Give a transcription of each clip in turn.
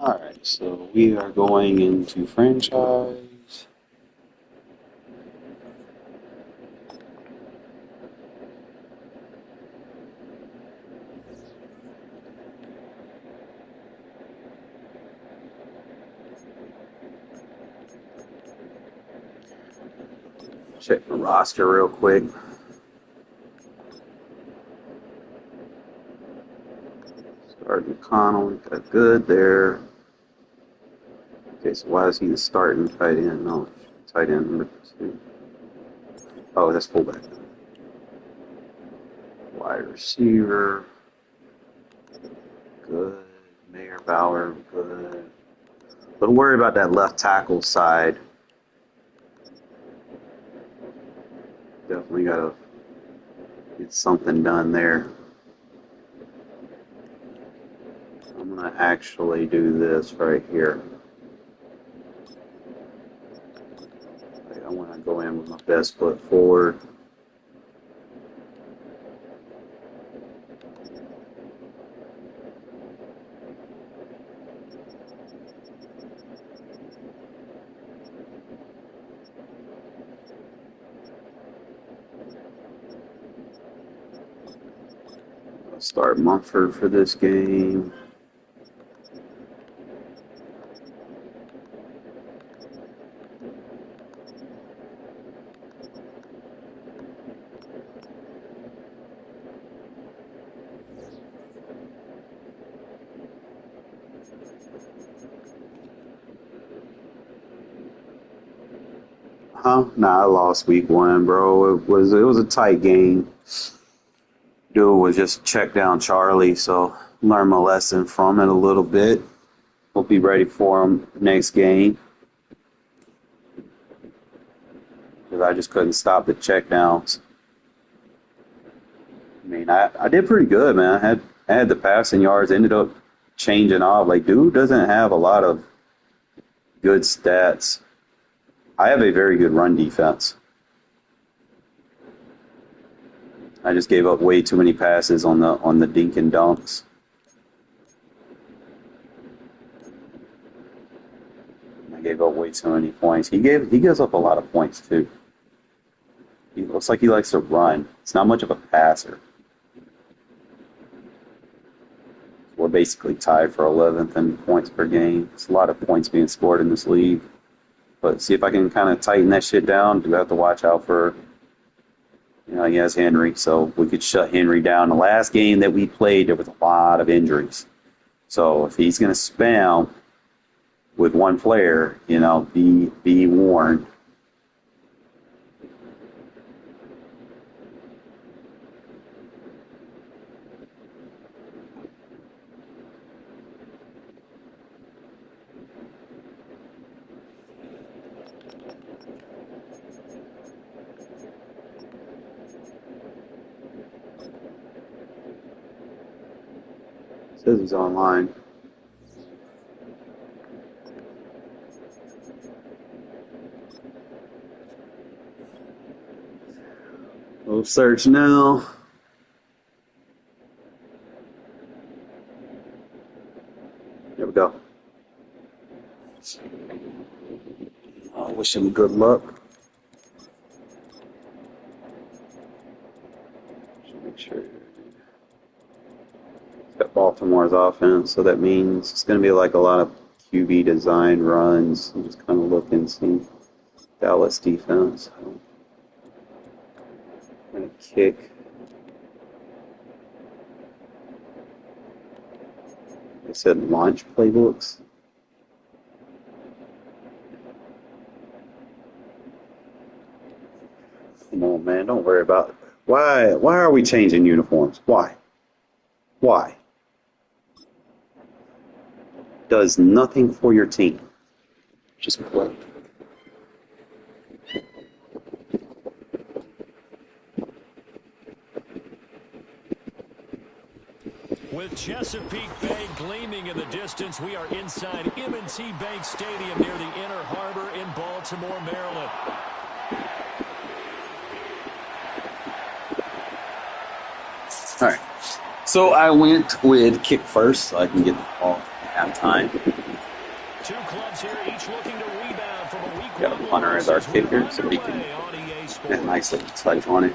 Alright, so we are going into franchise. Check the roster real quick. Starting Connell, got good there. Okay, so why is he the starting tight end? No, tight end number 2. Oh, that's fullback. Wide receiver, good. Mayor Bauer, good. Don't worry about that left tackle side. Definitely gotta get something done there. I'm gonna actually do this right here. I want to go in with my best foot forward. I'll start Mumford for this game. Huh? Nah, I lost week 1, bro. It was a tight game. Dude was just check down Charlie, so learn my lesson from it a little bit. We'll be ready for him next game. Because I just couldn't stop the check downs. I mean, I did pretty good, man. I had the passing yards, ended up changing off. Like, dude doesn't have a lot of good stats. I have a very good run defense. I just gave up way too many passes on the dink and dunks. I gave up way too many points. He gives up a lot of points too. He looks like he likes to run. It's not much of a passer. We're basically tied for 11th in points per game. It's a lot of points being scored in this league. But see if I can kind of tighten that shit down. Do have to watch out for, he has Henry, so we could shut Henry down. The last game that we played, there was a lot of injuries. So if he's going to spam with one player, be warned. Says he's online. We'll search now. There we go. I wish him good luck. Make sure. Got Baltimore's offense, so that means it's going to be like a lot of QB design runs. I'm just kind of looking, see Dallas defense. I'm going to kick. They said launch playbooks. Come on, man, don't worry about it. Why are we changing uniforms? Why? Why? Does nothing for your team. Just play. With Chesapeake Bay gleaming in the distance, we are inside M&T Bank Stadium near the Inner Harbor in Baltimore, Maryland. All right. So I went with kick first so I can get the ball halftime. Two clubs here, each looking to rebound from a week Got Hunter as our kicker, so he can get a nice little touch on it.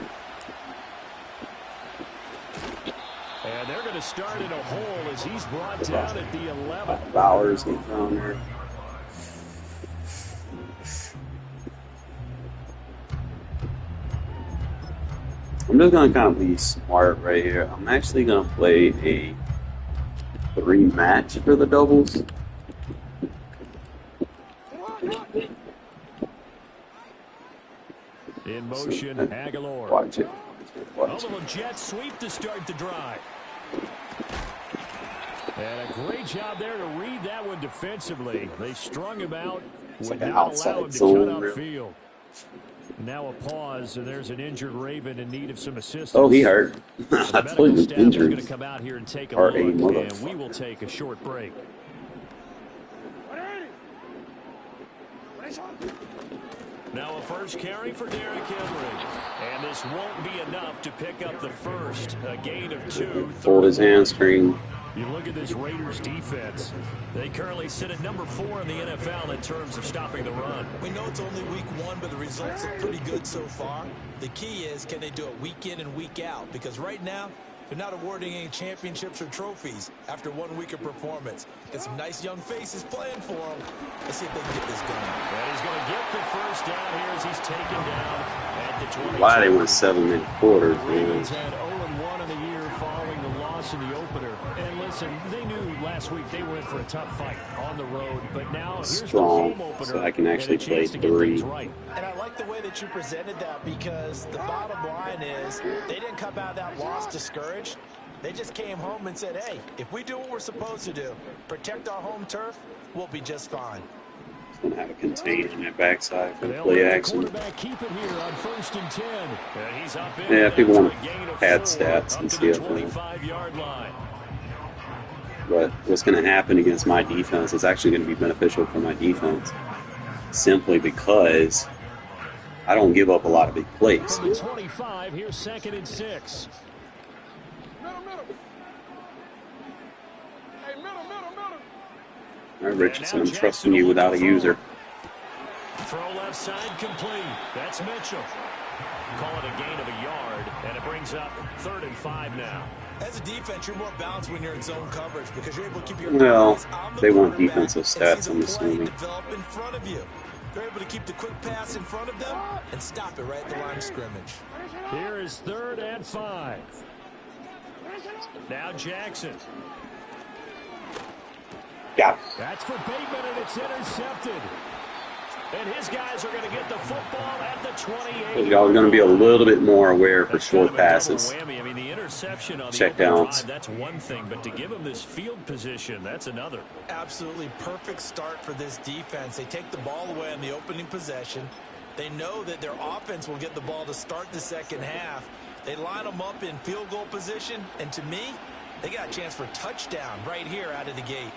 And they're going to start in a hole as he's brought down at the 11. Bowers is down there. I'm just going to kind of be smart right here. I'm actually going to play a 3-match for the doubles. In motion, Aguilar. Watch it. A little jet sweep to start the drive. And a great job there to read that one defensively. They strung him out, would not allow him to cut upfield. Now a pause, and there's an injured Raven in need of some assistance. Oh, he hurt. I told you injured. Going to come out here and take a look, and we will take a short break. Now a first carry for Derrick Henry. And this won't be enough to pick up the first. A gain of 2. Pulled his hamstring. You look at this Raiders defense. They currently sit at number 4 in the NFL in terms of stopping the run. We know it's only week 1, but the results look pretty good so far. The key is, can they do it week in and week out? Because right now, they're not awarding any championships or trophies after 1 week of performance. Got some nice young faces playing for them. Let's see if they can get this going. And he's going to get the first down here as he's taken down at the 22. Why they went 7-minute quarters, Ravens had 0-1 in the year following the loss in the opener. And listen, they knew last week they were in for a tough fight on the road. But now here's strong, the home opener, so I can actually play 3. Right. And I like the way that you presented that, because the bottom line is they didn't come out of that loss discouraged. They just came home and said, hey, if we do what we're supposed to do, protect our home turf, we'll be just fine. It's going to have a contain in that backside for the play action. Keep it here on 1st and 10. And he's up Yeah, people want pad stats and CFM. But what's going to happen against my defense is actually going to be beneficial for my defense, simply because I don't give up a lot of big plays. From the 25, here's 2nd and 6. All right, Richardson, I'm trusting you without a user. Throw left side complete. That's Mitchell. Call it a gain of a yard, and it brings up 3rd and 5 now. As a defense, you're more balanced when you're in zone coverage because you're able to keep your well, they want defensive stats, I'm assuming. Develop in front of you. They're able to keep the quick pass in front of them and stop it right at the line of scrimmage. Here is 3rd and 5. Now Jackson. Yeah. That's for Bateman, and it's intercepted. And his guys are going to get the football at the 28. Y'all are going to be a little bit more aware for short passes. I mean, the interception on the check downs. Drive, that's one thing, but to give him this field position, that's another. Absolutely perfect start for this defense. They take the ball away on the opening possession. They know that their offense will get the ball to start the second half. They line them up in field goal position, and to me, they got a chance for a touchdown right here out of the gate.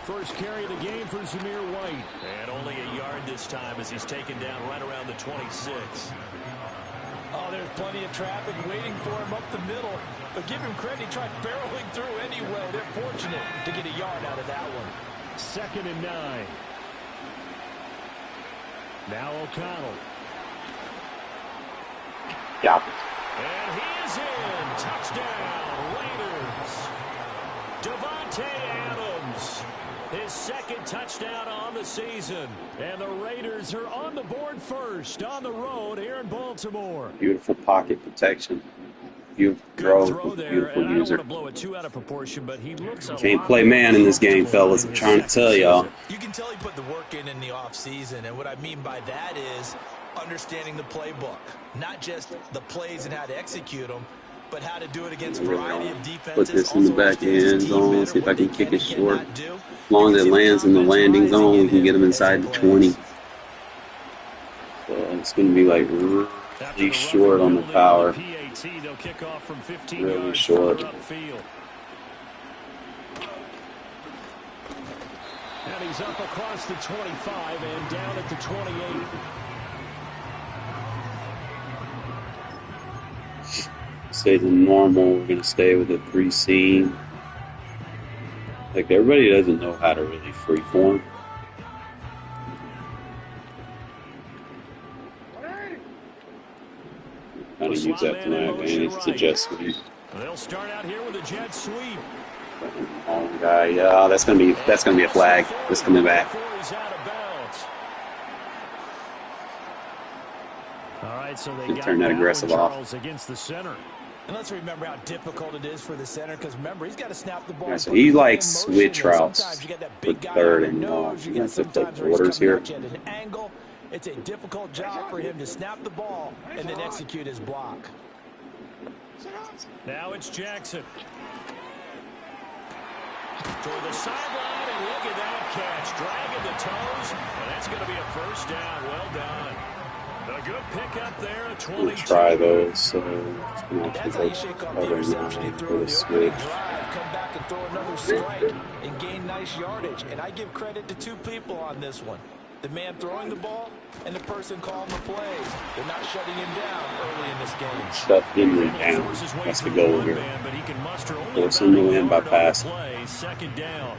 First carry of the game for Zamir White. And only a yard this time as he's taken down right around the 26. Oh, there's plenty of traffic waiting for him up the middle. But give him credit, he tried barreling through anyway. They're fortunate to get a yard out of that one. 2nd and 9. Now O'Connell. Yeah. And he is in. Touchdown, Raiders. Devontae Adams. His 2nd touchdown on the season. And the Raiders are on the board first on the road here in Baltimore. Beautiful pocket protection. Beautiful throw there. Beautiful and user. I don't want to blow it too out of proportion, but he looks a Can't lot play man in this game, fellas. I'm trying to tell y'all. You can tell he put the work in the offseason, and what I mean by that is understanding the playbook. Not just the plays and how to execute them, but how to do it against a variety of defenses. Put this in the back end zone. See if I can kick it short. As long as it lands in the landing zone, we can get them inside the 20. So it's going to be like really short on the power. Really short. And he's up across the 25 and down at the 28. Stay the normal. We're going to stay with the 3 seam. Like everybody doesn't know how to really freeform. Kind of use that to my advantage to just sweep. They'll start out here with a jet sweep. Oh guy, yeah, that's gonna be a flag. It's coming back. All right, so they got turn that aggressive Charles against the center. And let's remember how difficult it is for the center, because remember, he's got to snap the ball. Right, so he likes switch routes with third and long. He has to play quarters here. At an angle. It's a difficult job for him to snap the ball and then execute his block. Now it's Jackson. Toward the sideline, and look at that catch. Dragging the toes, and that's going to be a first down. Well done. A good pickup there at 22. We'll try those. So that's how you shake off the interception. You throw the opening drive, come back and throw another strike, and gain nice yardage. And I give credit to two people on this one. The man throwing the ball and the person calling the plays. They're not shutting him down early in this game. Shut him down. That's the goal here. Force him to win by pass. Second down.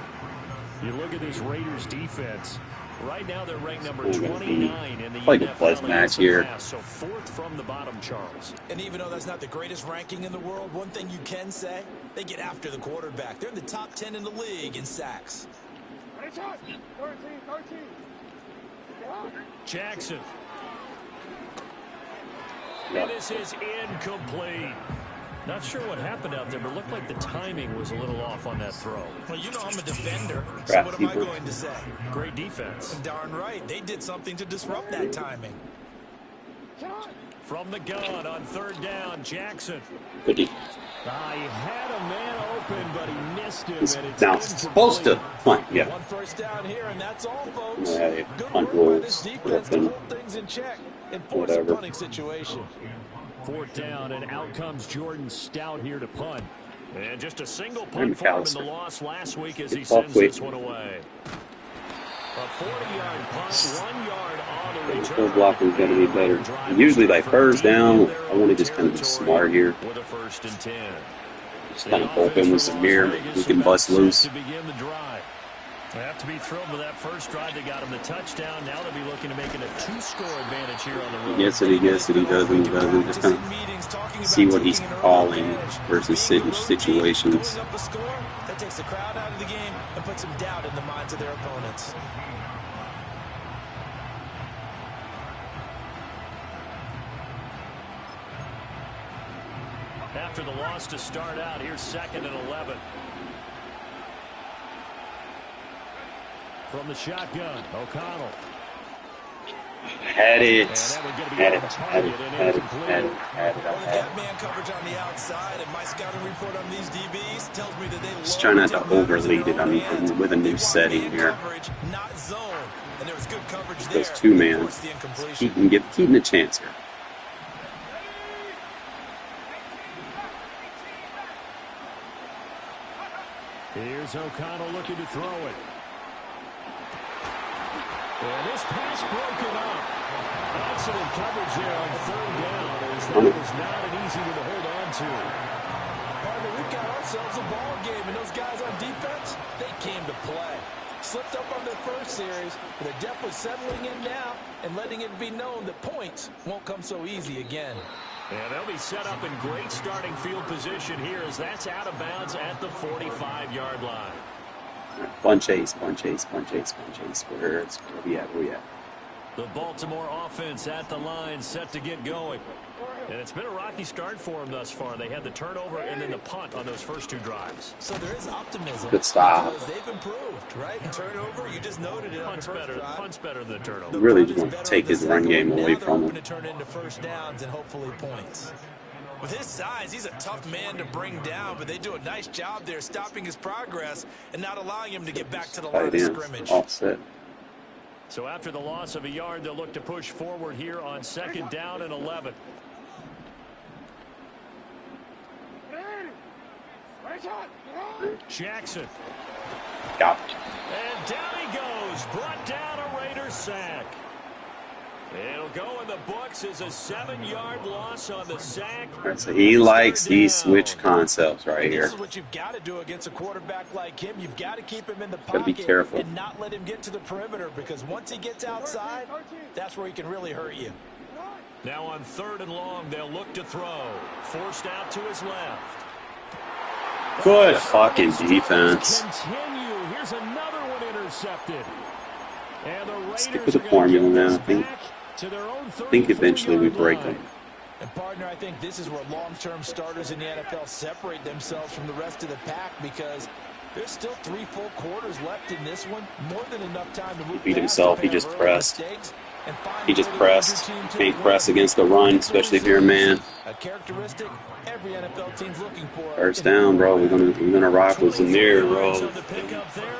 You look at this Raiders defense. Right now they're ranked number 29 in the like a NFL plus match here. So fourth from the bottom, Charles. And even though that's not the greatest ranking in the world, one thing you can say, they get after the quarterback. They're in the top 10 in the league in sacks. Jackson. And this is incomplete. Not sure what happened out there, but it looked like the timing was a little off on that throw. Well, you know I'm a defender, so what am I going to say? Great defense. Darn right. They did something to disrupt that timing. From the gun on third down, Jackson. Good. He had a man open, but he missed him. It's And it's now supposed to punt, yeah. One first down here, and that's all, folks. Yeah, Good punt work by this rules, defense to hold things in check and force a punting situation. Fourth down, and out comes Jordan Stout here to punt. And just a single punt for him in the loss last week as he sends this one away. A 40-yard punt, 1 yard on the return. Full blocking is going to be better. Usually, like first down, I want to just kind of be smart here. With a 1st and 10. Just kind of open with some mirror. We can bust loose. To begin the drive. They have to be thrilled with that first drive. They got him the touchdown. Now they'll be looking to make it a 2-score advantage here on the road. He gets it, he doesn't, he doesn't. Just kind of see what he's calling versus situations. That takes the crowd out of the game and puts some doubt in the minds of their opponents. After the loss to start out, here's 2nd and 11. From the shotgun, O'Connell. Had it. Well, that man coverage on the outside, and my scouting report on these DBs tells me that they just try not to overlead it. I mean, with a new setting here. Not zone, and there was good coverage there. Those two man, keeping a chance here. Here's O'Connell looking to throw it. And this pass broken up. Excellent coverage there on third down, as that was not an easy one to hold on to. Partner, we've got ourselves a ball game, and those guys on defense, they came to play. Slipped up on their first series, but they're definitely settling in now and letting it be known that points won't come so easy again. And they'll be set up in great starting field position here, as that's out of bounds at the 45-yard line. Bunch ace. Where we at? The Baltimore offense at the line, set to get going. And it's been a rocky start for them thus far. They had the turnover and then the punt on those first 2 drives. So there is optimism. Good stop. They've improved, right? Turnover, you just noted it. Punt's better than the turnover. You really just want to take his run game away from him. To turn into first downs and hopefully points. With his size, he's a tough man to bring down, but they do a nice job there stopping his progress and not allowing him to get back to the line of scrimmage. All set. So after the loss of a yard, they'll look to push forward here on 2nd down and 11. Jackson. Got it. And down he goes. Brought down a Raiders sack. It'll go in the books as a 7-yard loss on the sack. All right, so he likes these switch concepts right here. This is what you've got to do against a quarterback like him. You've got to keep him in the Gotta be pocket careful. and not let him get to the perimeter, because once he gets outside, that's where he can really hurt you. Now on 3rd and long, they'll look to throw. Forced out to his left. Good fucking defense. Continue. Here's another one intercepted. And the Raiders Stick with the formula now. I think eventually we break them. And partner, I think this is where long-term starters in the NFL separate themselves from the rest of the pack, because there's still 3 full quarters left in this one. More than enough time to move. He beat himself. He just pressed. He just pressed. Can't press against the run, especially if you're a man. A characteristic every NFL team's looking for. First down, bro. We're gonna rock with Zamir, bro.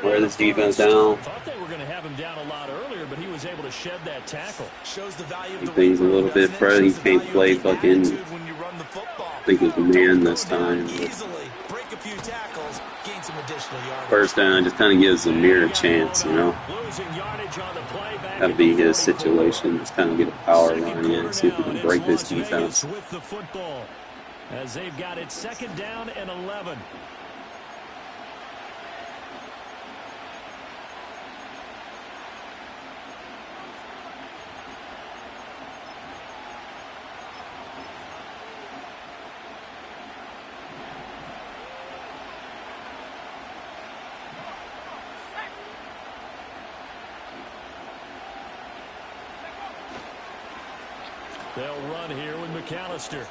Wear this defense down. Thought they were going to have him down a lot earlier, but he was able to shed that tackle. Shows the value of He the thinks a little bit further. He can't play fucking. I think it's man this time. Easily break a few tackles, gain some additional yardage. First down just kind of gives Zamir a chance, you know. Losing yardage on the play. That'd be his situation. Just kind of get a power line in, see if we can break this defense. With the football, as they've got it 2nd down and 11. They'll run here with McAllister.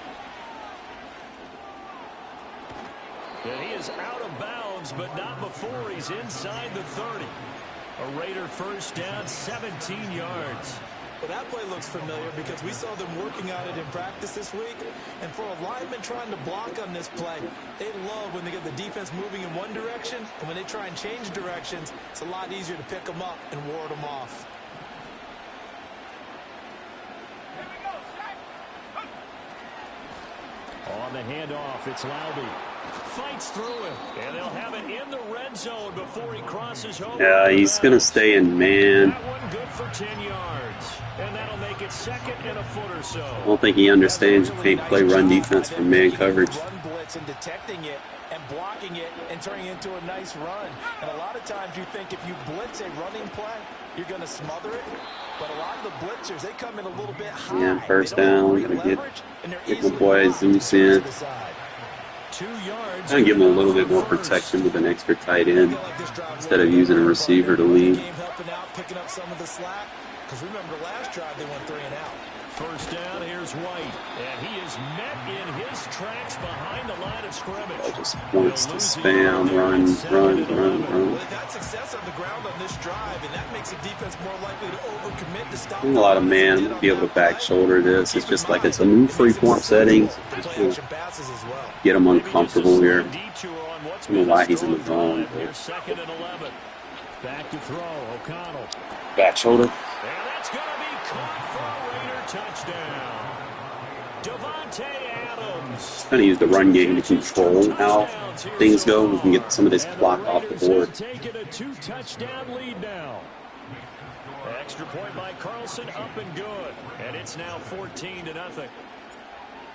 And he is out of bounds, but not before he's inside the 30. A Raider first down, 17 yards. Well, that play looks familiar because we saw them working on it in practice this week. And for a lineman trying to block on this play, they love when they get the defense moving in one direction. And when they try and change directions, it's a lot easier to pick them up and ward them off. On the handoff, it's Lauby. Fights through him, and they'll have it in the red zone before he crosses home. Yeah, he's going to stay in man. That one good for 10 yards, and that'll make it 2nd and a foot or so. I don't think he understands you can't play run defense from man coverage. Run blitz and detecting it and blocking it and turning it into a nice run. And a lot of times you think if you blitz a running play, you're going to smother it. But a lot of the blitzers, they come in a little bit high. Yeah, first down. We're going to get my boy Zeus in. 2 yards. Kind of give him a little bit more protection with an extra tight end instead of using a receiver to lead. Picking up some of the slack. Because remember, last drive they went 3 and out. First down, here's White. And he is met in his tracks behind the line of scrimmage. Just wants to spam, run. Well, they've had success on the ground on this drive, and that makes the defense more likely to overcommit to stop. A lot of man be able to back shoulder this. It's just like it's a new free-form setting. Just get him uncomfortable here. I don't know why he's in the zone. Second and 11. Back to throw, O'Connell. Back shoulder. And that's going to be caught for a Raider touchdown. Davante Adams. Kind of use the run game to control how things go. We can get some of this clock off the board. Taking a 2-touchdown lead now. Extra point by Carlson, up and good. And it's now 14-0.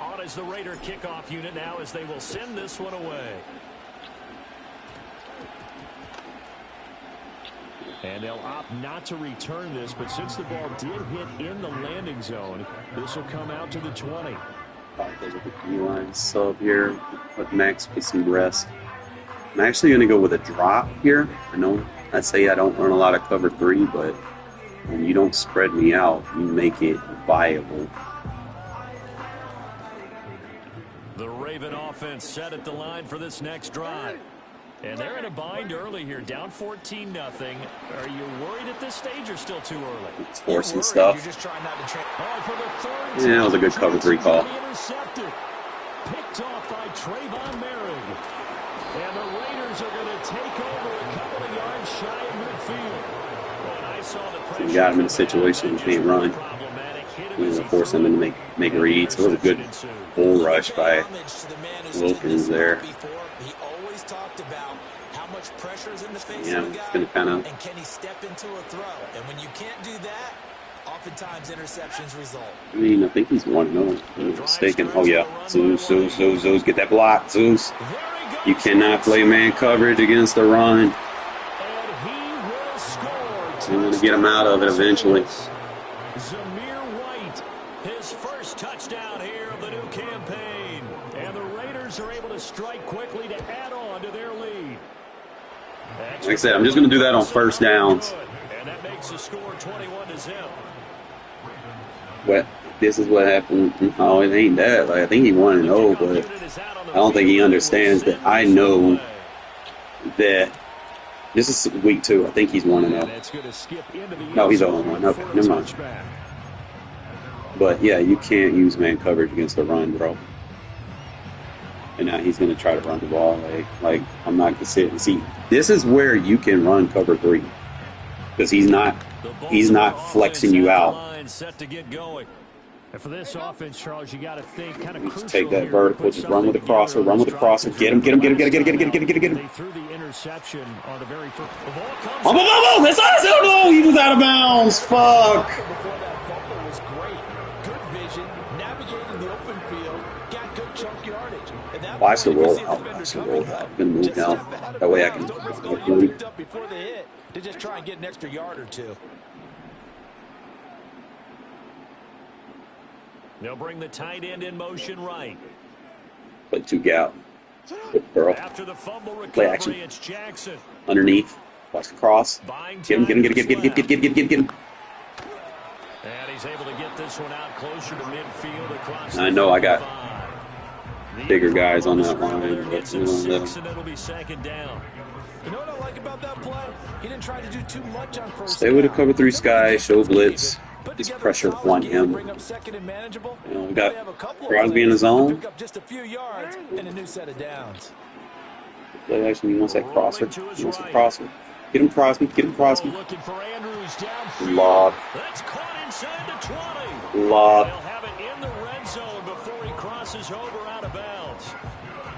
On is the Raider kickoff unit now as they will send this one away. And they'll opt not to return this, but since the ball did hit in the landing zone, this will come out to the 20. There's a D-line sub here. Let Max get some rest. I'm actually going to go with a drop here. I know I say I don't run a lot of cover 3, but when you don't spread me out, you make it viable. The Raven offense set at the line for this next drive. And they're in a bind early here, down 14-0. Are you worried at this stage or still too early? It's forcing stuff. You're just trying not to Yeah, that was a good cover 3 call. Intercepted. Picked off by Trayvon Merrick. And the Raiders are going to take over a couple of yards shy of midfield. When I saw the pressure, You got him in a situation he can't run. We're going to force him to make reads. So it was a good bull rush by Wilkins there. He always talked about how much pressure is in the face Yeah, of a it's guy, going to kind of and can he step into a throw? And when you can't do that, Oftentimes, interceptions result. I mean, I think he's 1-0. If I'm not mistaken. Oh, yeah. Zeus. Get that block, Zeus. You cannot play man coverage against the run. I'm going to get him out of it eventually. Zamir White, his first touchdown here of the new campaign. And the Raiders are able to strike quickly to add on to their lead. Like I said, I'm just going to do that on first downs. And that makes the score 21-0. But this is what happened. Oh, it ain't that. Like, I think he 1-0, but I don't think he understands that I know that this is week 2. I think he's 1-0. No, he's 0-1. Okay, never mind. But yeah, you can't use man coverage against the run, bro. And now he's going to try to run the ball. Like I'm not going to sit and see. This is where you can run cover 3 because he's not flexing you out. Set to get going. And for this offense, Charles, you got to think kind of crucial. Just take that vertical, just run with the crosser, Get him. They threw the interception on the very first. Oh, that's us. Oh no, he was out of bounds. Fuck. Before that fumble was great. Good vision, navigating the open field, got good chunk yardage. Watch the roll out. Gonna move down. That way I can. Before the hit to just try and get an extra yard or two. They'll bring the tight end in motion right. Play 2 gap. Good girl. After the fumble recovery, Play action. It's Jackson. Underneath. Watch the cross. Get him. And he's able to get this one out closer to midfield across. I know I got bigger guys on that line. But and it'll be second down. You know what I like about that play? He didn't try to do too much on first. Stay with the cover 3 sky. Show blitz. Just pressure on him. Bring up second and manageable. You know, we got Crosby in the zone. Pick up just a few yards and a new set of downs. Play action. He wants that crosser. He wants the crosser. Get him, Crosby. Looking for Andrews downfield. Lob. That's caught inside the 20. Lob. They'll have it in the red zone before he crosses over out of bounds.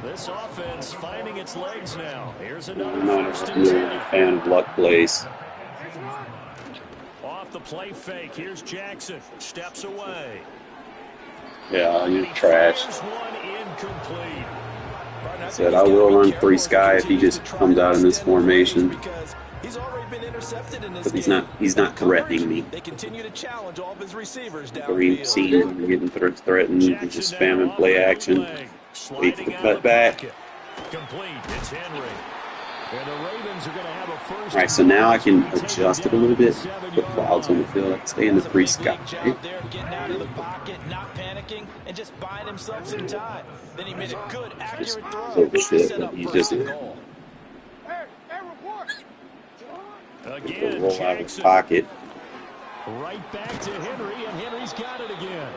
This offense finding its legs now. Here's another I'm not first a and 10. fan of luck plays. Off the play fake. Here's Jackson. Steps away. Yeah, you're trash. One incomplete. Said I will run 3 sky if he just comes out in this formation. But he's not threatening me. They continue to challenge all of his receivers down. We've seen him getting threatened. He's just spamming play action. Wait for the cutback. Complete. It's Henry. And the Ravens are going to have a first. All right, so now I can adjust it a little bit. Put clouds on the field. I can stay in the 3 sky. Getting out of the pocket, not panicking, and just buying himself some time. Then he made a good, accurate throw. He's just Again, roll out of the pocket. Right back to Henry, and Henry's got it again.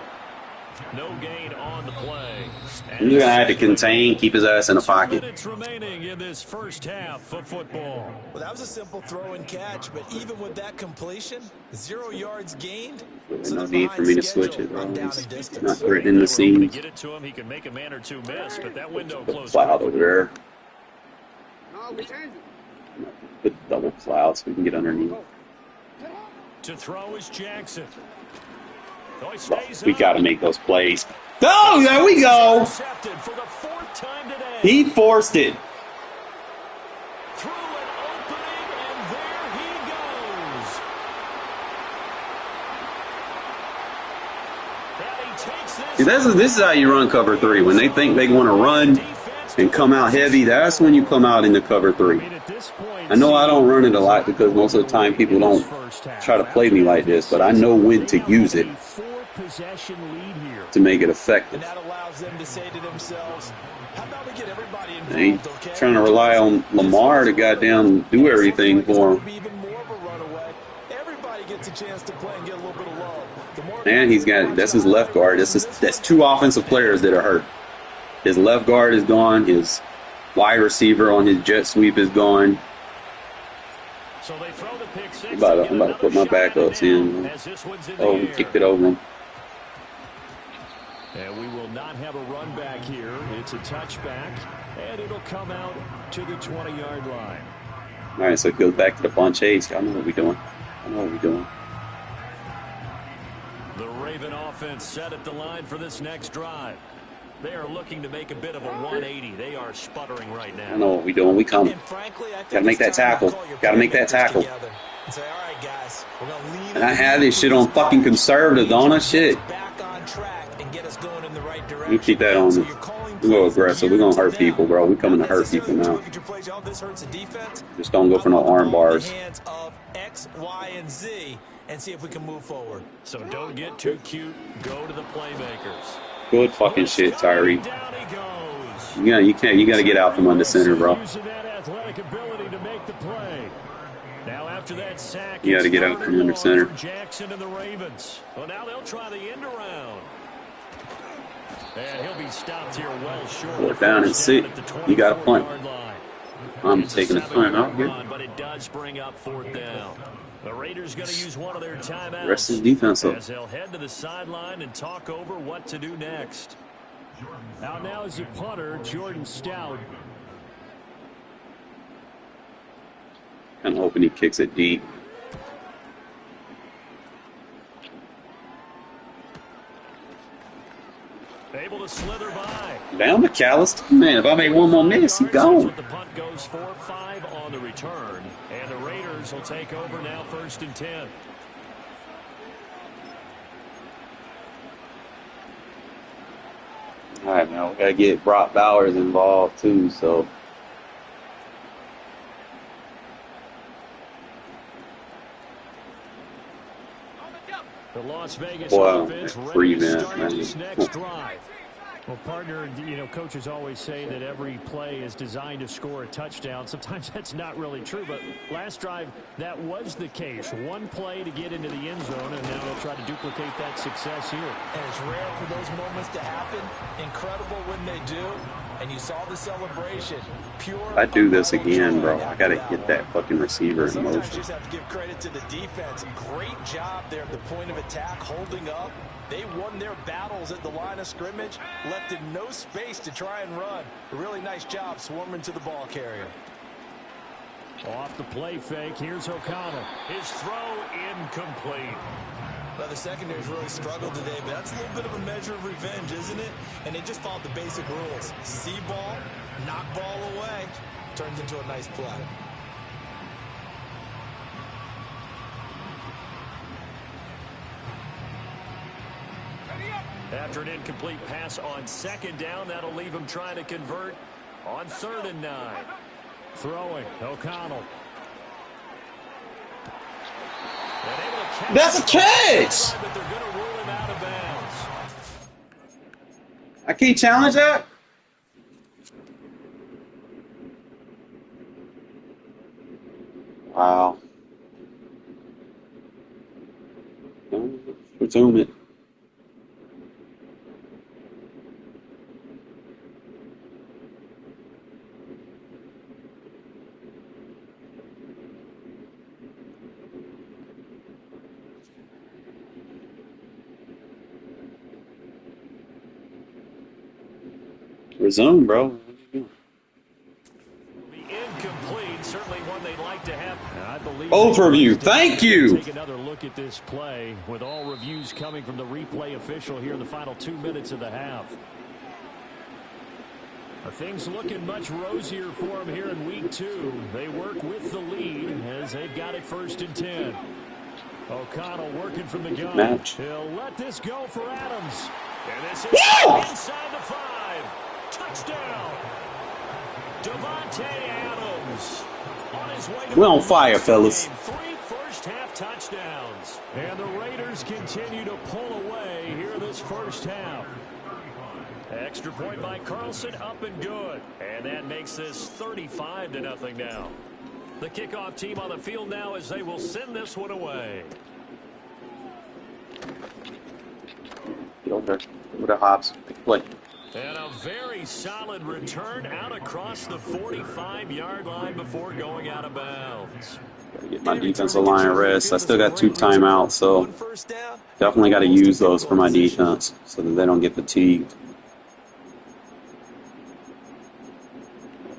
No gain on the play. You're going to have to contain, keep his ass in the pocket. 2 minutes remaining in this first half of football. Well, that was a simple throw and catch, but even with that completion, 0 yards gained. There's no need for me to switch it, bro. He's not threatening the scene. Get it to him, he can make a man or 2 miss, but that window Put closed. cloud over there. Put double cloud so we can get underneath. To throw is Jackson. We got to make those plays. Oh, there we go. For the 4th time today. He forced it. Through an opening, and there he goes. And he takes this. See, this is how you run cover 3. When they think they want to run and come out heavy, that's when you come out into cover 3. I know I don't run it a lot because most of the time people don't try to play me like this, but I know when to use it to make it effective. And that allows them to say to themselves, how about we get everybody involved, They ain't okay? trying to rely on Lamar to goddamn do everything for him. Even more of a runaway. Everybody gets a chance to play and get a little bit of love. And that's his left guard. That's 2 offensive players that are hurt. His left guard is gone. His wide receiver on his jet sweep is gone. So they throw the pick six. I'm about to put my backups in. Oh, we kicked it over him. And we will not have a run back here. It's a touchback, and it'll come out to the 20-yard line. All right, so it goes back to the bunch A's. I know what we're doing. The Raven offense set at the line for this next drive. They are looking to make a bit of a 180. They are sputtering right now. I know what we're doing. We coming. Gotta make that tackle. Gotta make that tackle. And say, all right, guys, we're gonna lean And I had this shit on fucking conservative, don't I? Shit. back on track and get us going in the right direction. We keep that on. We go aggressive. We're gonna hurt people, bro. We coming to hurt people now. Just don't go for no arm bars. Hands of X, Y, and Z, and see if we can move forward. So don't get too cute. Go to the playmakers. Good fucking shit, Tyree. Down he goes. Yeah, you can't. You gotta get out from under center, bro. Using that athletic ability to make the play. Now after that sack, You gotta get out from under center. Jackson and the Ravens. Well, now they'll try the end around. And he'll be stopped here well short. Fourth down and 6. You got a punt. I'm taking a punt out here. But it does bring up 4th down. The Raiders going to use one of their timeouts. Rest of the defense up. As they'll head to the sideline and talk over what to do next. Out now is the punter, Jordan Stout. I'm hoping he kicks it deep. Able to slither by. Down McAllister. Man, if I make one more miss, he gone. The punt goes for 5 on the return. And the Raiders will take over now 1st and 10. All right, now we gotta get Brock Bowers involved too. So The Las Vegas wow, offense ready free to man, start man. this next drive. Well, partner, you know, coaches always say that every play is designed to score a touchdown. Sometimes that's not really true, but last drive, that was the case. One play to get into the end zone, and now they'll try to duplicate that success here. And it's rare for those moments to happen. Incredible when they do. And you saw the celebration. Pure. if I do this again, bro, I gotta hit that fucking receiver in Sometimes you motion. just have to give credit to the defense. Great job there at the point of attack, holding up. They won their battles at the line of scrimmage, left in no space to try and run. A really nice job swarming to the ball carrier. Off the play fake, here's O'Connell. His throw incomplete. Well, the secondary's really struggled today, but that's a little bit of a measure of revenge, isn't it? And they just followed the basic rules. See ball, knock ball away, turns into a nice play. After an incomplete pass on 2nd down, that'll leave him trying to convert on 3rd and 9. Throwing, O'Connell. That's a catch! But they're going to rule him out of bounds. I can't challenge that. Wow. Resume it. Resume, bro. What are you doing? The incomplete, certainly one they'd like to have. I believe Both review. Thank you. Take another look at this play with all reviews coming from the replay official here in the final 2 minutes of the half. Are things looking much rosier for them here in week 2? They work with the lead as they've got it 1st and 10. O'Connell working from the gun. Match. He'll let this go for Adams. And this is Woo! inside the 5. Touchdown. Davante Adams on his way to We're on fire, fellas. 3 first-half touchdowns. And the Raiders continue to pull away here this first half. Extra point by Carlson, up and good. And that makes this 35-0 now. The kickoff team on the field now as they will send this one away. Get over there. With the hops. Play. And a very solid return out across the 45-yard line before going out of bounds. Gotta get my defensive line rest. I still got 2 timeouts, so definitely got to use those for my defense so that they don't get fatigued.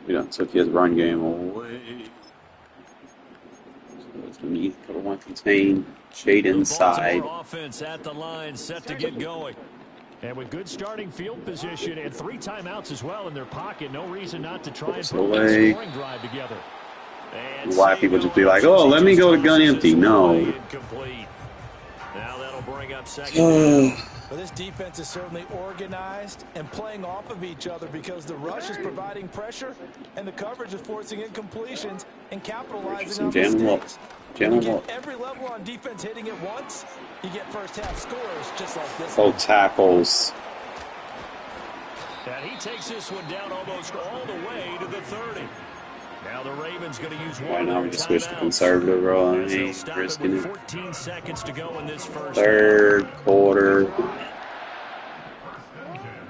Yeah, took his run game away. So it's going to need cover 1 contain. Shade The inside. Baltimore offense at the line, set to get going. And with good starting field position and 3 timeouts as well in their pocket, no reason not to try and put a scoring drive together. And Why people just be like, oh, let me go to gun empty. No. Now that'll bring up second. Well, this defense is certainly organized and playing off of each other because the rush is providing pressure and the coverage is forcing incompletions and capitalizing on mistakes. When you get every level on defense hitting it once, you get first half scores just like this. Oh, tackles. And he takes this one down almost all the way to the 30. Now the Ravens going to use one. Right now we just switch to conservative roll. I ain't risking it. 14 seconds to go in this first third quarter.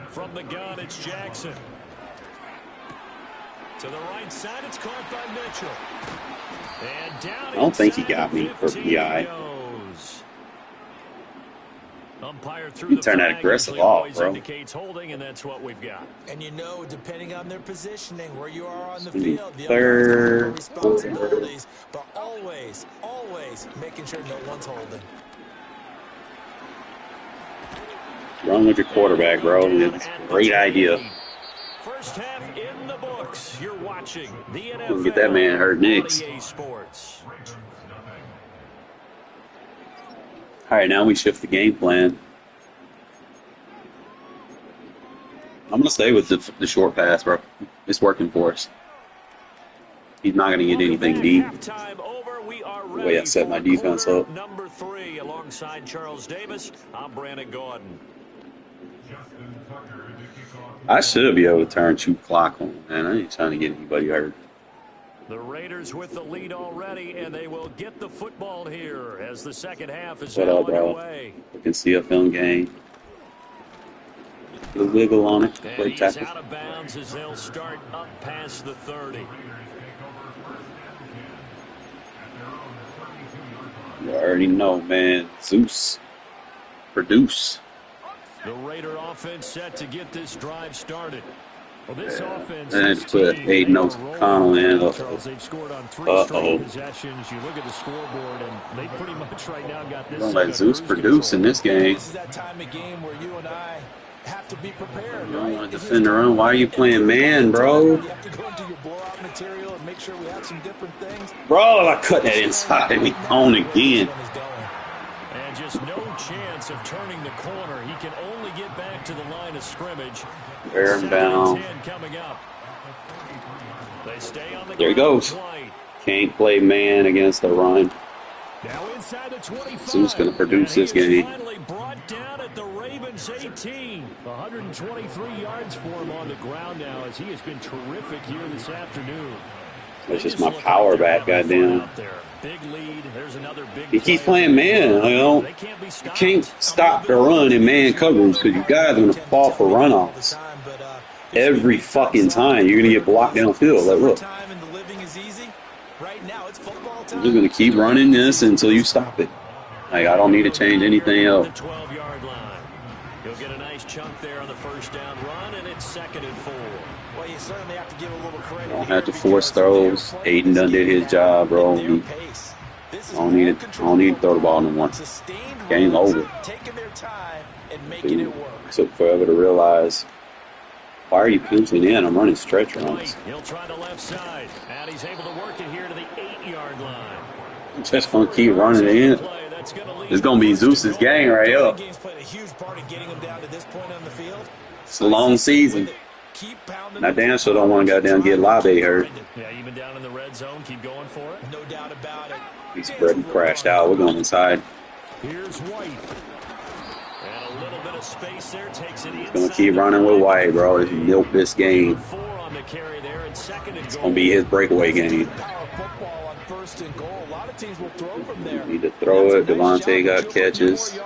From the gun, it's Jackson. To the right side, it's caught by Mitchell. And down I don't think he got me for PI. Umpire through You the turn that flag, aggressive usually off, always bro. indicates holding, and that's what we've got. And you know, depending on their positioning, where you are on the The field, the third umpires have responsibilities, but always, always making sure no one's holding. Run with your quarterback, bro. It's a great idea. First half in the books. You're watching the NFL. Don't get that man hurt next. on EA Sports. All right, now we shift the game plan. I'm going to stay with the short pass, bro. It's working for us. He's not going to get anything deep. The way I set my defense up. Number 3 alongside Charles Davis. I'm Brandon Gordon. I should be able to turn 2 clock on, man. I ain't trying to get anybody hurt. The Raiders with the lead already, and they will get the football here as the second half is What now up, bro? underway. Looking CFM game. The wiggle on it. And Play he's tackle. out of bounds as they'll start up past the 30. You already know, man. Zeus. Produce. The Raider offense set to get this drive started. Well, this offense And this put team, Aiden they are O'Connell in. rolling. Charles, they've scored on 3 straight possessions. You look at the scoreboard, and they pretty much right now got this. Don't let Zeus produce in this game. This is that time of game where you and I have to be prepared. You don't want to defend the run. Why are you playing man, bro? You have to go into your blowout material and make sure we have some different things. Bro, I cut that inside and we on again. And just no chance of turning the corner. He can only get back to the line of scrimmage. Bear him down. Coming up. They stay on the There he goes. Can't play man against the run. Now inside the 25. Zeus going to produce this game. Finally brought down at the Ravens 18. 123 yards for him on the ground now as he has been terrific here this afternoon. That's just my power back, goddamn. Big lead. There's another big He keeps playing man, you know. You can't stop the run in man coverage because you guys are going to fall for runoffs. Every fucking time you're going to get blocked downfield. Like, look. You're going to keep running this until you stop it. Like, I don't need to change anything else. 12-yard line. He'll get a nice chunk there on the first down run, and it's 2nd and 4. Well, you certainly have to give a little credit. Don't have to force throws. Aiden done did his job, bro. I don't need to throw the ball no more. Game over. Dude, took forever to realize. Why are you pinching in? I'm running stretch runs. He'll try the left side, and he's able to work it here to the 8-yard line. Just gonna keep running it in. It's gonna be Zeus's gang right here. It's a long season. Now Dan sure don't want to go down and get Labe hurt. Yeah, even down in the red zone, keep going for it. No doubt about it. He spread and crashed out. We're going inside. Here's White. And a little bit of space there takes it. He's gonna keep running with White, bro. Just milk this game. 4 on the carry there, and 2nd and It's goal. gonna be his breakaway game. Need to throw it. Devontae got catches.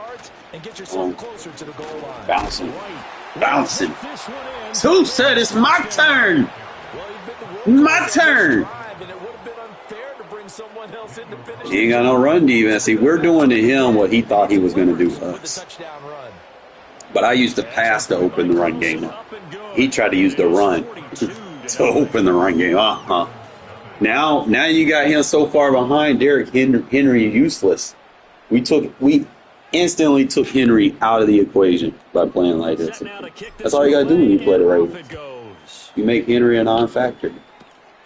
Bouncing. Bouncing. Who said it's my turn? My turn. He ain't got no run defense. See, we're doing to him what he thought he was going to do to us. But I used the pass to open the run game up. He tried to use the run to open the run game. Now you got him so far behind. Derrick Henry useless. We instantly took Henry out of the equation by playing like this. That's all you gotta do when you play the Ravens. You make Henry a non-factor.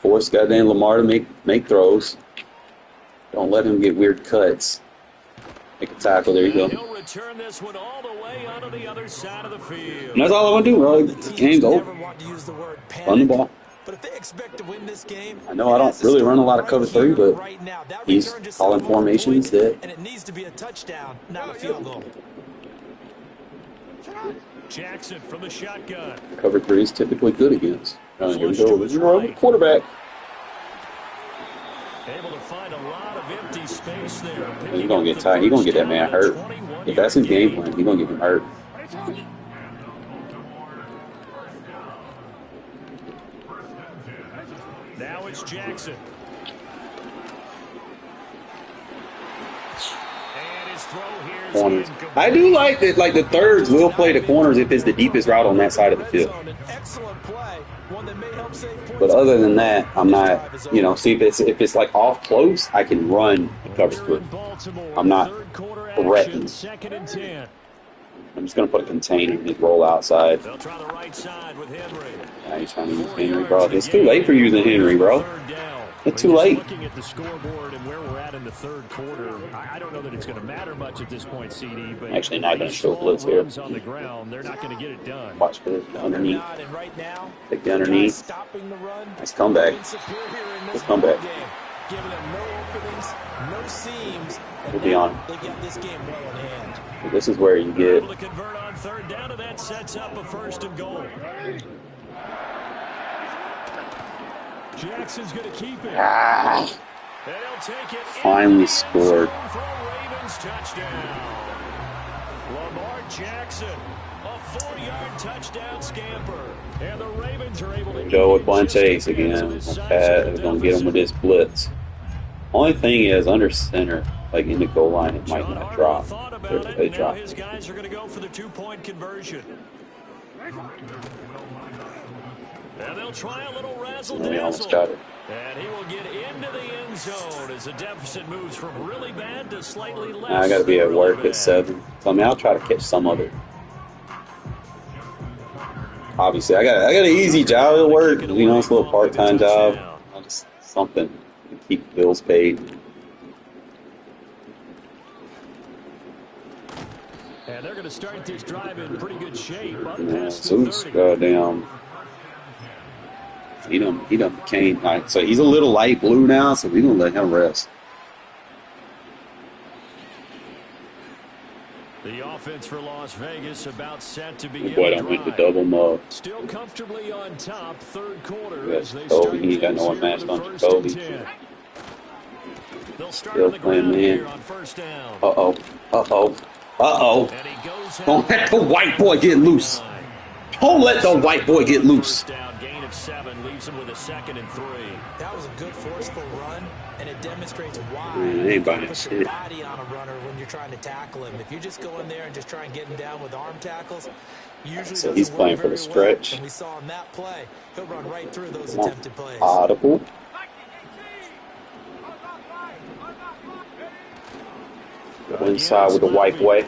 Force goddamn Lamar to make throws. Don't let him get weird cuts. Make a tackle. There you go. He'll return this one all the way onto the other side of the field. And that's all I want to do, bro. The game's over. Run the ball. But if they expect to win this game, I know I don't really run a lot of cover 3, but he's calling formation instead. And it needs to be a touchdown, not a field goal. Jackson from the shotgun. Cover 3 is typically good against. Here we go. Right. Quarterback. Able to find a lot of empty space there. He's gonna get tired. He's gonna get that man hurt. If that's his game plan, he's gonna get him hurt. Now it's Jackson. And his throw here is Corners. I do like that. Like the thirds will play the corners if it's the deepest route on that side of the field. But other than that, I'm not. You know, see if it's like off close, I can run the cover 3. I'm not threatened. I'm just gonna put a container and roll outside. They'll try the right side with Henry. Now he's trying to use Henry, bro. It's too late for using Henry, bro. It's too late. Looking at the scoreboard and where we're at in the third quarter, I don't know that it's going to matter much at this point, CD. But actually, not going to show blitz here. On the ground, they're not going to get it done. Watch for the underneath. Take the underneath. Nice comeback. Good comeback. We'll be on. This is where you get. Able to convert on third down, and that sets up a 1st and goal. Jackson's going to keep it. And he'll take it. Finally scored. Ravens touchdown. Lamar Jackson, a 4-yard touchdown scamper. And the Ravens are able to go with Blunt Chase again. They're going to get him with this blitz. Only thing is, under center, like in the goal line, it might not drop. They drop. His guys are going to go for the 2-point conversion. And they'll try a little razzle-dazzle. He almost got it. And he will get into the end zone as the deficit moves from really bad to slightly less. Now I got to be at work at 7. So I mean, I'll try to catch some of it. Obviously, I got an easy job at work. You know, it's a little part-time job. Just something to keep bills paid. And they're going to start this drive in pretty good shape. Zeus, goddamn. He done became, like, so he's a little light blue now, so we're going to let him rest. The offense for Las Vegas about set to begin. Boy, I went to double mug. Still comfortably on top, third quarter. Yes, Kobe, he got no one matched on Jacoby. Still playing man. Uh-oh. Don't let the white boy get loose. Don't let the white boy get loose. Gain of 7 leaves him with a 2nd and 3. That was a good forceful run, and it demonstrates why you put your body on a runner when you're trying to tackle him. If you just go in there and just try and get him down with arm tackles, usually so he's playing for the stretch. Well. And we saw in that play, he'll run right through those attempted plays. Audible. Go inside with the white boy.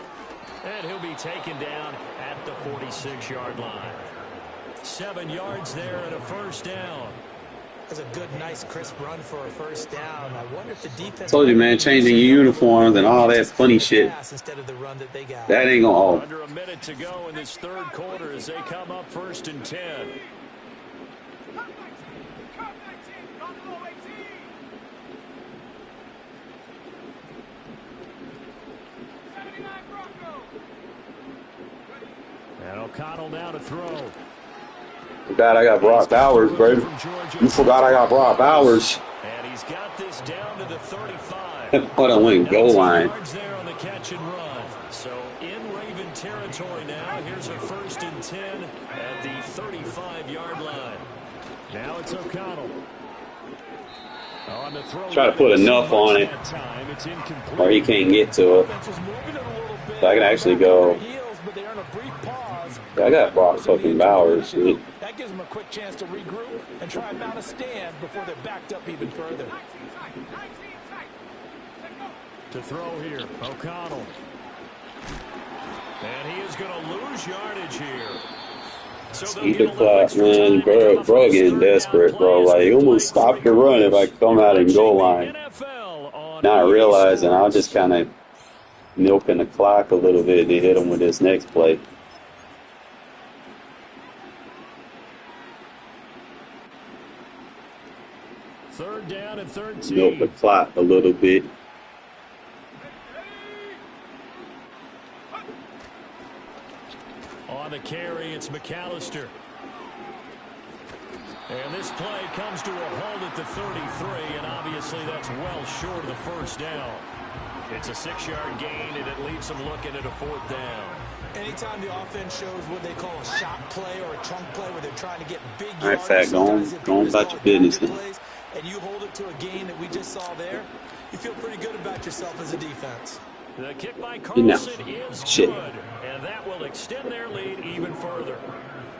And he'll be taken down at the 46-yard line. 7 yards there and a 1st down. That's a good, nice, crisp run for a 1st down. I wonder if the defense. Told you, man, changing your uniforms and all that funny shit. Instead of the run that they got. That ain't gonna. Under a minute to go in this third quarter as they come up 1st and 10. And O'Connell now to throw. Forgot I got Brock Bowers, bro. You forgot I got Brock Bowers. And he's got this down to the 35. Hold on, wing goal line. There on the catch and run. So in Raven territory now. Here's a 1st and 10 at the 35-yard line. Now it's O'Connell. On the throw. Try to put enough on it, or he can't get to it. So I can actually go. I got Brock fucking Bowers, dude. That gives them a quick chance to regroup and try and mount a stand before they're backed up even further. To throw here, O'Connell. And he is going to lose yardage here. So See the clock, man. Bro, getting desperate, bro. Like, you almost stop the run if I come out and goal line. Not realizing I'll just kind of milking the clock a little bit to hit him with this next play. Third down and 13. Milk the clock a little bit. On the carry, it's McAllister. And this play comes to a halt at the 33, and obviously that's well short of the first down. It's a 6-yard gain, and it leaves them looking at a 4th down. Anytime the offense shows what they call a shot play or a chunk play where they're trying to get big yards. All right, Fat, go on about your business then. And you hold it to a gain that we just saw there, you feel pretty good about yourself as a defense. The kick by Carlson is good, and that will extend their lead even further.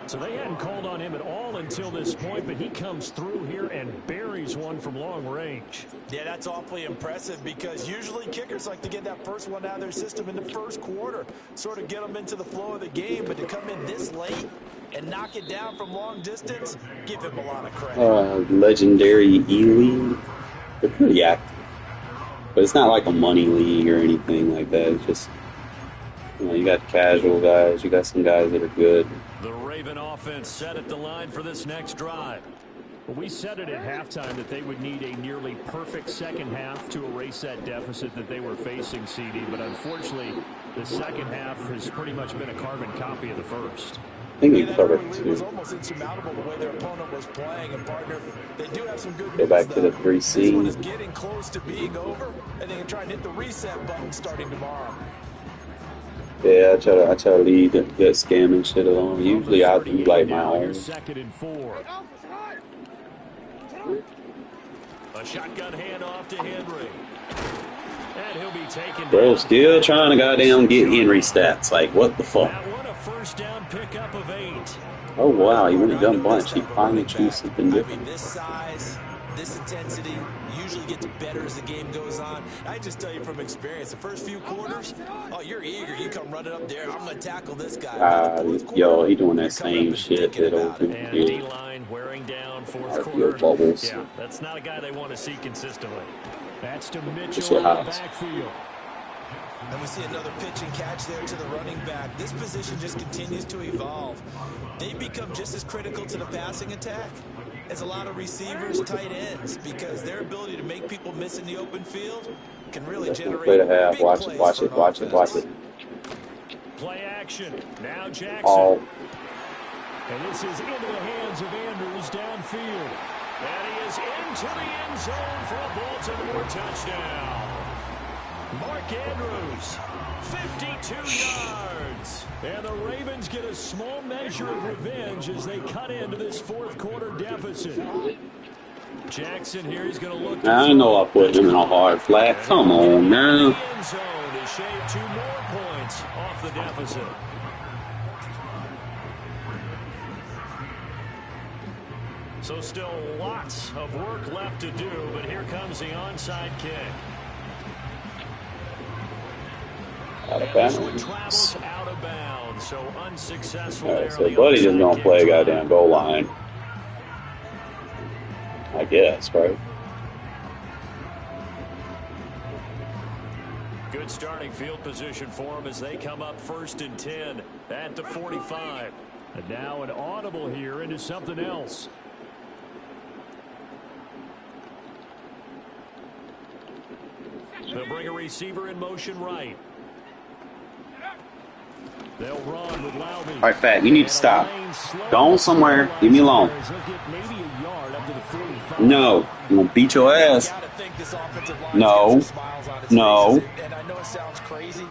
So they hadn't called on him at all until this point, but he comes through here and buries one from long range. Yeah, that's awfully impressive because usually kickers like to get that first one out of their system in the first quarter, sort of get them into the flow of the game, but to come in this late and knock it down from long distance, give him a lot of credit. Legendary E-League, they're pretty active. But it's not like a money league or anything like that. It's just, you know, you got casual guys, you got some guys that are good. The Raven offense set at the line for this next drive. We said it at halftime that they would need a nearly perfect second half to erase that deficit that they were facing, CD. But unfortunately, the second half has pretty much been a carbon copy of the first. I think he covered it It was too. almost insurmountable the way their opponent was playing, and partner, they do have some good Go back news, to the though. 3C. This one is getting close to being over, and they can try and hit the reset button starting tomorrow. Yeah, I try to leave that scamming shit alone. Usually I do like my own. 2nd and 4. A shotgun handoff to Henry. And he'll be taken Bro, down. still trying to goddamn get Henry stats. Like, what the fuck? That one a first down pickup of 8. Oh, wow, he went a dumb bunch. He finally chose something I different. mean, this size, this intensity usually gets better as the game goes on. I just tell you from experience, the first few quarters, oh, you're eager. You come running up there. I'm going to tackle this guy. Yo, he doing that same shit that old people And did. D-line wearing down fourth RPO quarter. bubbles. Yeah, that's not a guy they want to see consistently. That's to Shit Mitchell in the house. backfield. And we see another pitch and catch there to the running back. This position just continues to evolve. They become just as critical to the passing attack as a lot of receivers, tight ends, because their ability to make people miss in the open field can really generate Play the half. big Watch plays it, watch for it, an watch it, watch offense. it. Play action. Now Jackson. Oh, And this is into the hands of Andrews downfield. And he is into the end zone for a Baltimore touchdown. Mark Andrews, 52 yards. And the Ravens get a small measure of revenge as they cut into this fourth quarter deficit. Jackson here, he's going to look. I know I put him in a hard flat. Come on now. The end zone to shave 2 more points off the deficit. So still lots of work left to do, but here comes the onside kick. Out of And this one bounds. travels out of bounds, so unsuccessful All there. right, on so the Buddy just onside gonna kick play a drive. goddamn goal line. I guess, right? Good starting field position for them as they come up 1st and 10 at the 45. And now an audible here into something else. They'll bring a receiver in motion right. They'll run with Laube. All right, Fat, you need to stop. Go on somewhere. Leave me alone. No, I'm gonna beat your ass. Gotta think this offensive line's No. got some smiles on its No. faces, and I know it sounds crazy,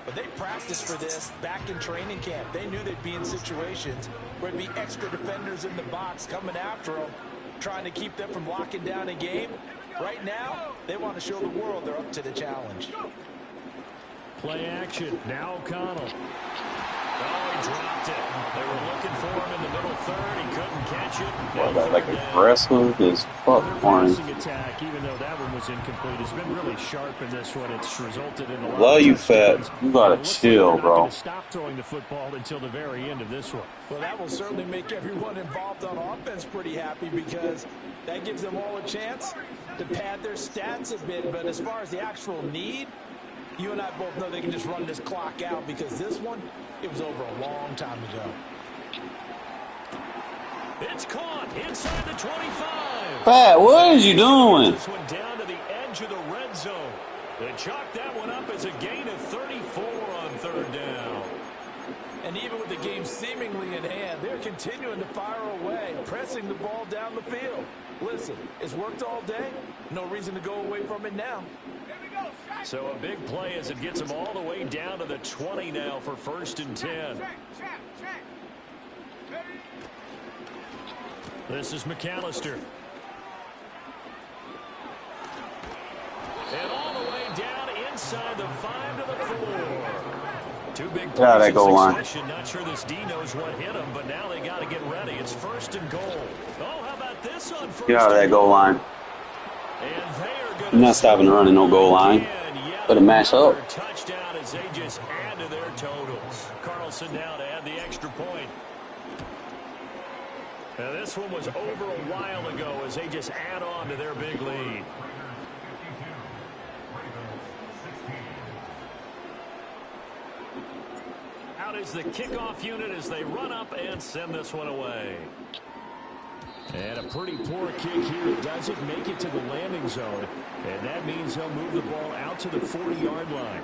but they practiced for this back in training camp. They knew they'd be in situations where there'd be extra defenders in the box coming after them, trying to keep them from locking down a game. Right now, they want to show the world they're up to the challenge. Play action. Now O'Connell. Oh, he dropped it. They were looking for him in the middle third. He couldn't catch it. Well, And that like third down. aggressive as fuck Their flying. passing attack, even though that one was incomplete, has been really sharp in this one. It's resulted in a lot Love of you, Fat. touchdowns. You And gotta it looks like they're chill, not going bro. to stop throwing the football until the very end of this one. Well, that will certainly make everyone involved on offense pretty happy because that gives them all a chance to pad their stats a bit. But as far as the actual need, you and I both know they can just run this clock out because this one, it was over a long time ago. It's caught inside the 25. Fat, what is you doing? This one down to the edge of the red zone. They chalk that one up as a gain of 34 on third down. And even with the game seemingly in hand, they're continuing to fire away, pressing the ball down the field. Listen, it's worked all day. No reason to go away from it now. So a big play as it gets them all the way down to the 20 now for 1st and 10. This is McAllister. And all the way down inside the 5 to the 4. Two big plays that in goal line. succession. Not sure this D knows what hit him, but now they got to get ready. It's 1st and goal. Oh, how about this on 1st? Get out of that goal line. And they are going I'm not stopping to run in no goal line. Better mash up. Touchdown as they just add to their totals. Carlson now to add the extra point. Now this one was over a while ago as they just add on to their big lead. Out is the kickoff unit as they run up and send this one away. And a pretty poor kick here. It doesn't make it to the landing zone. And that means they'll move the ball out to the 40-yard line.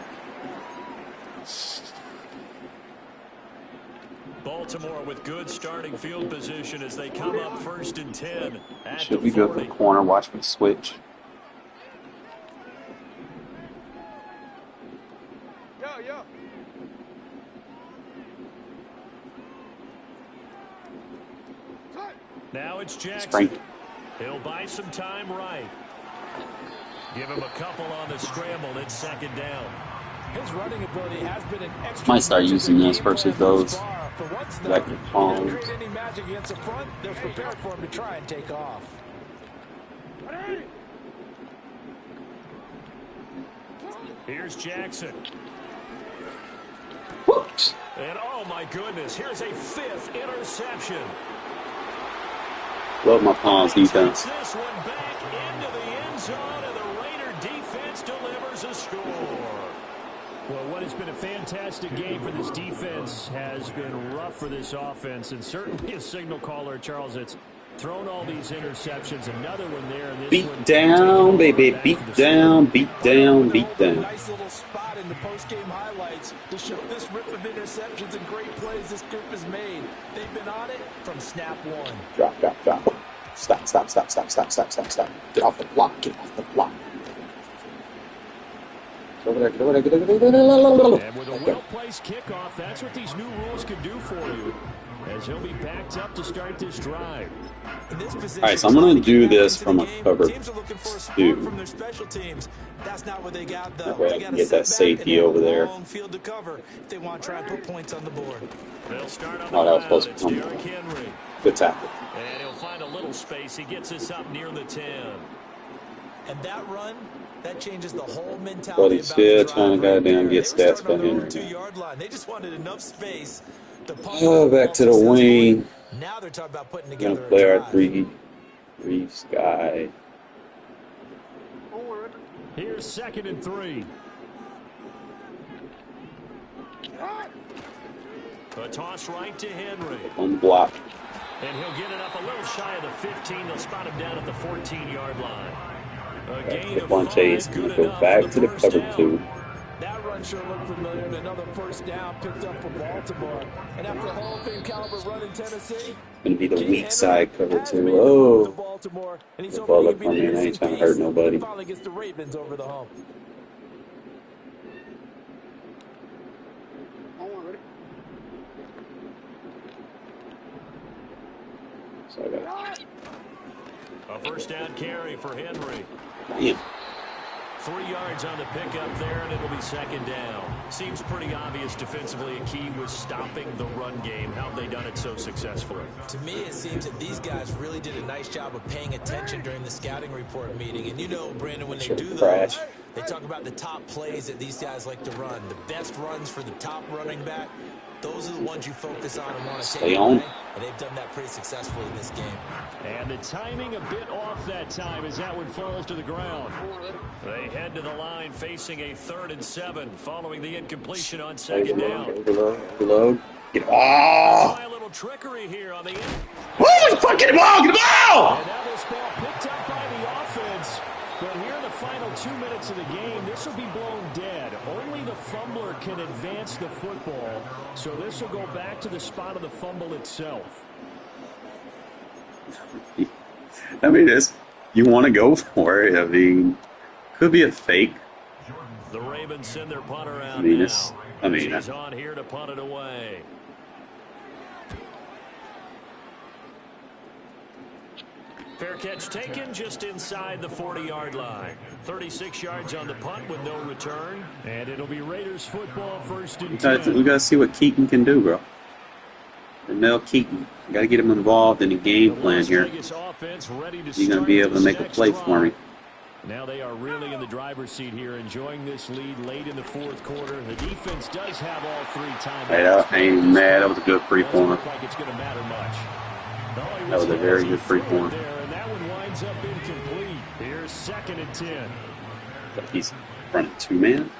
Baltimore with good starting field position as they come up 1st and 10 at Should the we go 40. for the corner? Watch me switch. Yo. Now it's Jackson. Sprint. He'll buy some time right. Give him a couple on the scramble. It's 2nd down. His running ability has been an extra. Might start using this versus those. For once, though, Like the he palms. didn't create any magic against the front. They're prepared for him to try and take off. Here's Jackson. Whoops. And oh my goodness, here's a 5th interception. Love my palms Takes defense. this one back into the end zone, and the Raider defense delivers a score. Well, what has been a fantastic game for this defense has been rough for this offense, and certainly a signal caller, Charles. It's thrown all these interceptions. Another one there. And this Beat one down, taking baby. it back Beat for the down, score. beat down, beat A down. nice little spot in the post-game highlights to show this rip of interceptions and great plays this group has made. They've been on it from snap one. Drop. Stop. Get off the block. Get off the block. Get over there. And with a well-placed kickoff, that's what these new rules can do for you, as he'll be backed up to start this drive. In this position, All right, so I'm going to do this from a cover teams are looking for a spark 2. from their special teams. That's not what they got, though. That way I They can got a get that setback and safety have a over there. long field to cover if they want to try and put points on the board. They'll start on Oh, the that was supposed ground. to It's come. Derrick Henry. Good tackle. And he'll find a little space. He gets us up near the 10. And that run, that changes the whole mentality. But he's about the still drive trying to right goddamn there. get They were stats starting on for their own Henry. 2-yard line. They just wanted enough space to pump Oh, the back ball to the successfully. wing. Now they're talking about putting Gonna together play a our drive. 3 sky. Here's 2nd and 3. A toss right to Henry. On the block. And he'll get it up a little shy of the 15. They'll spot him down at the 14-yard line. A gain Click of on 5, Chase. good Gonna go enough back for to the first cover down. 2. That run sure looked familiar, and another first down picked up for Baltimore. And after a Hall of Fame caliber run in Tennessee, Gonna be the King weak Henry side cover has 2. made the move to Oh. Baltimore, and he's The hoping he ball can be up the on me, and I ain't missing trying to hurt piece nobody. that finally gets the Ravens over the hump. So I got A first down carry for Henry. damn. 3 yards on the pickup there, and it'll be second down. Seems pretty obvious defensively a key was stopping the run game. How have they done it so successfully? To me, it seems that these guys really did a nice job of paying attention during the scouting report meeting. And you know, Brandon, when they do those, they talk about the top plays that these guys like to run. The best runs for the top running back. Those are the ones you focus on and want to take away, and they've done that pretty successfully in this game. And the timing a bit off that time as that one falls to the ground. They head to the line facing a 3rd and 7 following the incompletion on second down. Overload. Get off. Try a little trickery here on the end. Woo! Fucking ball! Get the ball! And now this ball picked up by the offense. But here in the final 2 minutes of the game, this will be blown dead. Only the fumbler can advance the football. So this will go back to the spot of the fumble itself. I mean, you want to go for it. I mean, could be a fake. The Ravens send their punter out He's on here to punt it away. Fair catch taken just inside the 40-yard line. 36 yards on the punt with no return. And it'll be Raiders football 1st and 10. We got to see what Keaton can do, bro. Mel Keaton. Got to get him involved in the game plan here. He's going to be able to make a play for me. Now they are really in the driver's seat here, enjoying this lead late in the 4th quarter. The defense does have all 3 timeouts. Hey, I ain't mad. That was a good free corner. Like it's going to matter much. That was a very good free corner. And that one winds up incomplete. Here's 2nd and 10. He's running 2-man.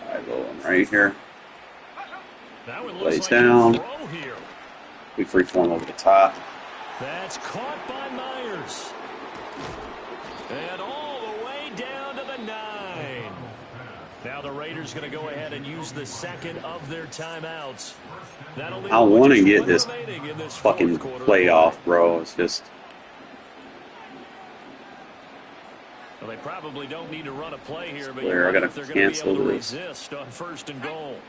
All right, rolling right here. Plays down. We free form over the top. That's caught by Myers. And all the way down to the 9. Now the Raiders going to go ahead and use the 2nd of their timeouts. I want to get this fucking playoff, bro. It's just... Well, they probably don't need to run a play here, but I got to cancel this. Resist on 1st and goal.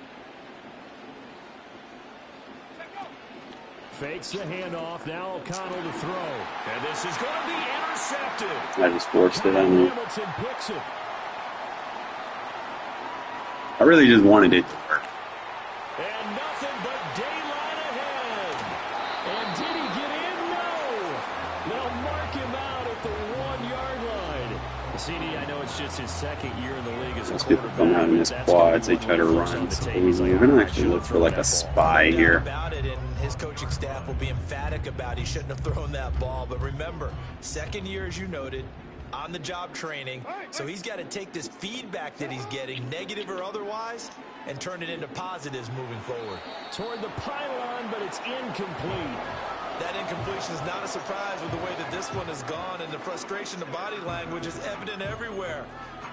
Fakes the handoff. Now O'Connell to throw. And this is going to be intercepted. I just forced it on you. Hamilton picks it. I really just wanted it to work. And nothing but daylight ahead. And did he get in? No. They'll mark him out at the 1-yard line. CD, I know it's just his 2nd year in the league as a quarterback. People come out in this quads, they try to run. So we're going to actually look for like a spy here. His coaching staff will be emphatic about he shouldn't have thrown that ball. But remember, 2nd year, as you noted, on-the-job training. So he's got to take this feedback that he's getting, negative or otherwise, and turn it into positives moving forward. Toward the pylon, but it's incomplete. That incompletion is not a surprise with the way that this one has gone, and the frustration of body language is evident everywhere.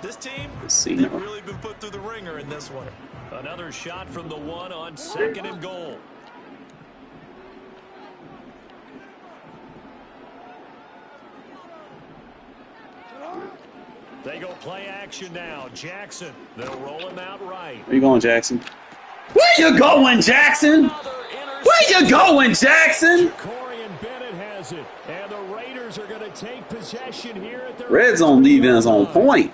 This team, they've really been put through the ringer in this one. Another shot from the 1 on 2nd and goal. They go play action now. Jackson, they'll roll him out right. Where you going, Jackson? Where you going, Jackson? Where you going, Jackson? Corian Bennett has it. And the Raiders are going to take possession here at their red zone defense on point.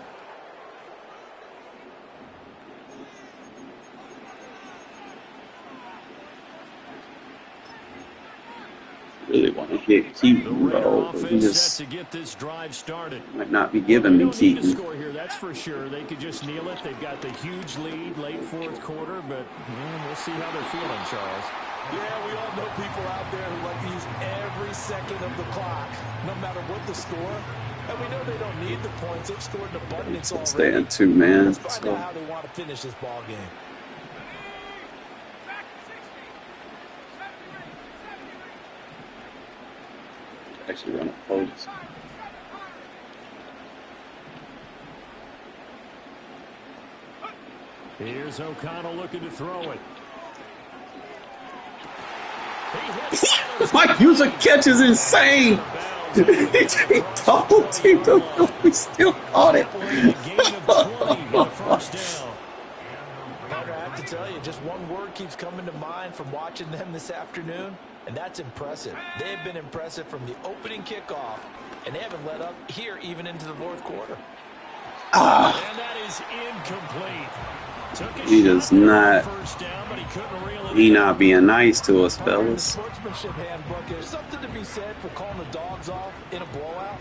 Really want to hit Keaton, bro. He just to get this drive started. Might not be giving me Keaton. Need to score here, that's for sure. They could just kneel it. They've got the huge lead, late 4th quarter, but we'll see how they're feeling, Charles. Yeah, we all know people out there who like to use every second of the clock, no matter what the score. And we know they don't need the points. They've scored an abundance already. Stay at 2, man. Let's find out how they want to finish this ball game. Actually run a post. Here's O'Connell looking to throw it. Mike User catch is insane. He double teamed him. We still caught it. I have to tell you, you, just one word keeps coming to mind from watching them this afternoon, and that's impressive. They have been impressive from the opening kickoff, and they haven't let up here even into the fourth quarter. And that is incomplete. He does not. He not being nice to us, fellas. In the sportsmanship handbook, there's something to be said for calling the dogs off in a blowout.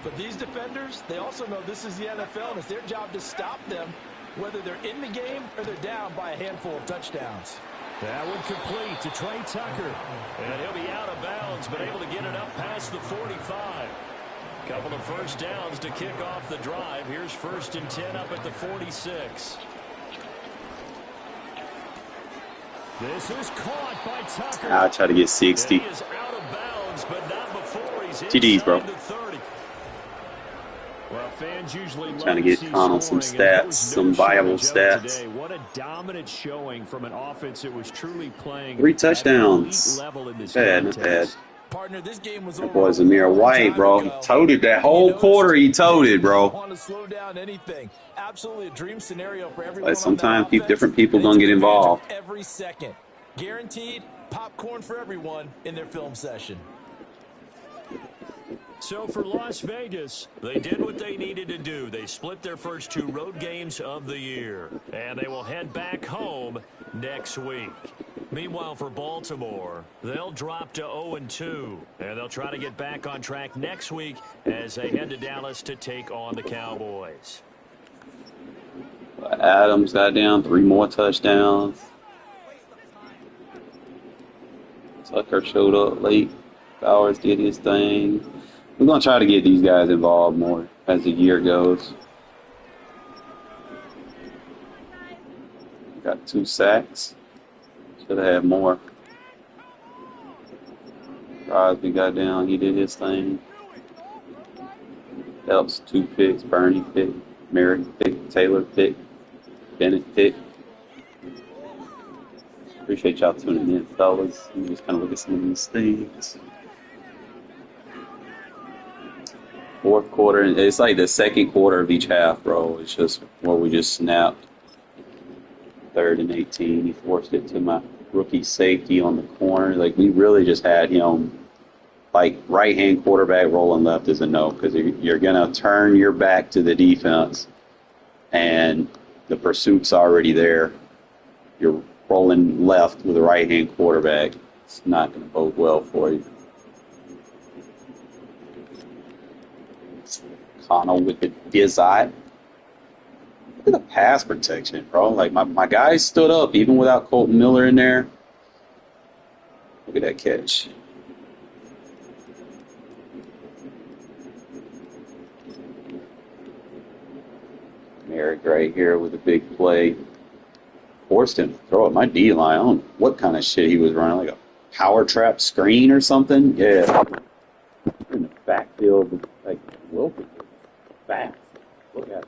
But these defenders, they also know this is the NFL, and it's their job to stop them, whether they're in the game or they're down by a handful of touchdowns. That would complete to Trey Tucker. And he'll be out of bounds, but able to get it up past the 45. Couple of first downs to kick off the drive. Here's 1st and 10 up at the 46. This is caught by Tucker. I'll try to get 60. He is out of bounds, but not before he's TDs, bro. inside the 30. Well, fans usually love Trying to get Connell some stats, some viable stats. Today. What a dominant showing from an offense that was truly playing 3 touchdowns. level in this Bad, not contest. bad. Partner, this game was That boy's Amir White, bro. He toted that whole quarter. He toted, bro. Want to slow down anything. Absolutely a dream scenario for everyone. Like sometimes on that different offense. people gonna get involved. Every second. Guaranteed popcorn for everyone in their film session. So for Las Vegas, they did what they needed to do. They split their first 2 road games of the year, and they will head back home next week. Meanwhile, for Baltimore, they'll drop to 0-2, and they'll try to get back on track next week as they head to Dallas to take on the Cowboys. Adams got down 3 more touchdowns. Tucker showed up late. Bowers did his thing. We're going to try to get these guys involved more as the year goes. Got 2 sacks. Should have had more. Crosby got down. He did his thing. Phelps 2 picks. Bernie pick. Merrick pick. Taylor pick. Bennett pick. Appreciate y'all tuning in, fellas. Let me just kind of look at some of these things. Fourth quarter, it's like the second quarter of each half, bro. It's just where we just snapped. 3rd and 18. He forced it to my rookie safety on the corner. Like, we really just had him, like, right-hand quarterback rolling left is a no, because you're going to turn your back to the defense, and the pursuit's already there. You're rolling left with a right-hand quarterback. It's not going to bode well for you. Connell with the dizzy. Look at the pass protection, bro. Like, my guys stood up even without Colton Miller in there. Look at that catch. Merrick right here with a big play. Forced him to throw at my D-line. I don't know what kind of shit he was running, like a power trap screen or something. Yeah. In the backfield, like Wilkins. Fast. Look at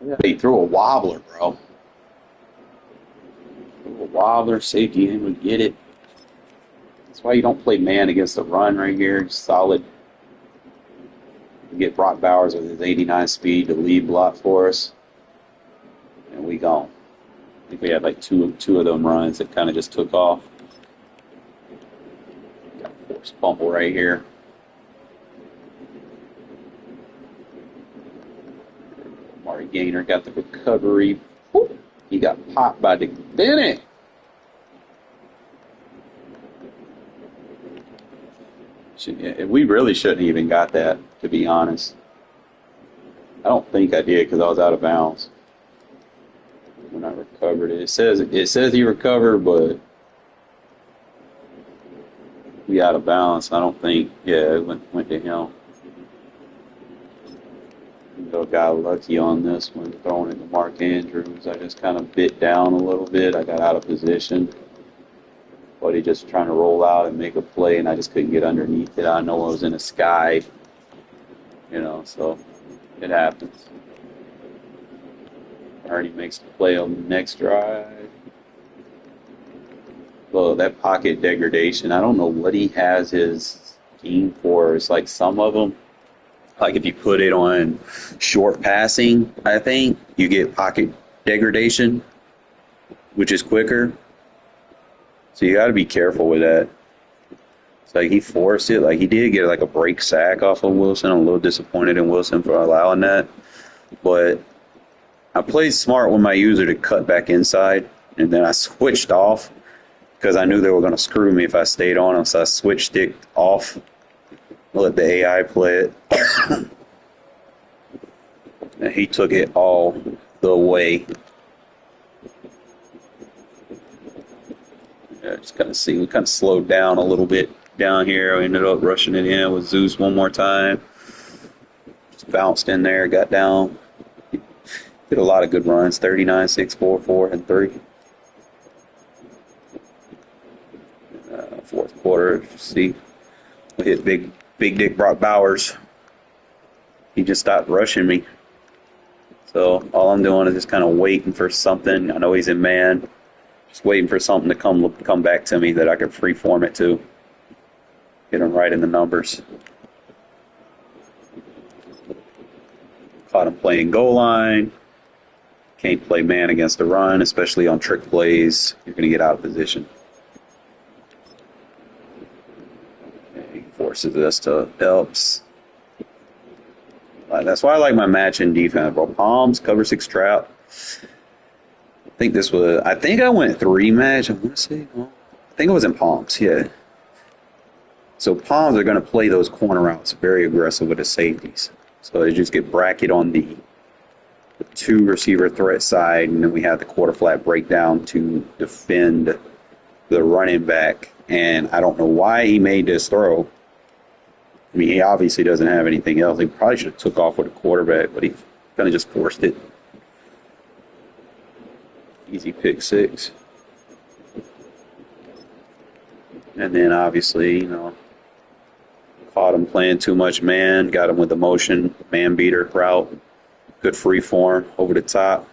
it. He threw a wobbler, bro. Threw a wobbler, safety in would get it. That's why you don't play man against the run right here. Solid. You get Brock Bowers with his 89 speed to lead block for us. And we gone. I think we had like two of them runs that kind of just took off. Got a force fumble right here. Amari Gaynor got the recovery. Whoop. He got popped by the Bennett. We really shouldn't even got that, to be honest. I don't think I did because I was out of bounds when I recovered it. It says he recovered, but we out of bounds. I don't think. Yeah, it went to him. Got lucky on this one, throwing it to Mark Andrews. I just kind of bit down a little bit. I got out of position. But he just trying to roll out and make a play, and I just couldn't get underneath it. I know I was in the sky, so it happens. Ernie makes the play on the next drive. Well, that pocket degradation, I don't know what he has his scheme for. It's like some of them, like if you put it on short passing, I think, you get pocket degradation. which is quicker. So you got to be careful with that. It's like he forced it. Like he did get like a break sack off of Wilson. I'm a little disappointed in Wilson for allowing that. But I played smart with my user to cut back inside, and then I switched off because I knew they were going to screw me if I stayed on them. So I switched it off, let the AI play it. And he took it all the way. Yeah, just kind of see, we kind of slowed down a little bit down here. We ended up rushing it in with Zeus one more time. Just bounced in there, got down. Did a lot of good runs, 39, 6, 4, 4, and 3. Fourth quarter, see, we hit Big Dick Brock Bowers. He just stopped rushing me. So all I'm doing is just kind of waiting for something. I know he's in man. Just waiting for something to come back to me that I can freeform it to. Get him right in the numbers. Caught him playing goal line. Can't play man against the run, especially on trick plays. You're going to get out of position. He forces us to helps. That's why I like my matching defense, bro. Palms, cover 6 trap. I think I went 3 match. I want to say, well, I think it was in palms, yeah. So palms are going to play those corner routes very aggressive with the safeties. So they just get bracket on the 2 receiver threat side, and then we have the quarter flat breakdown to defend the running back. And I don't know why he made this throw. I mean, he obviously doesn't have anything else. He probably should have took off with a quarterback, but he kind of just forced it. Easy pick 6. And then obviously, caught him playing too much man, got him with the motion, man beater route, good free form over the top.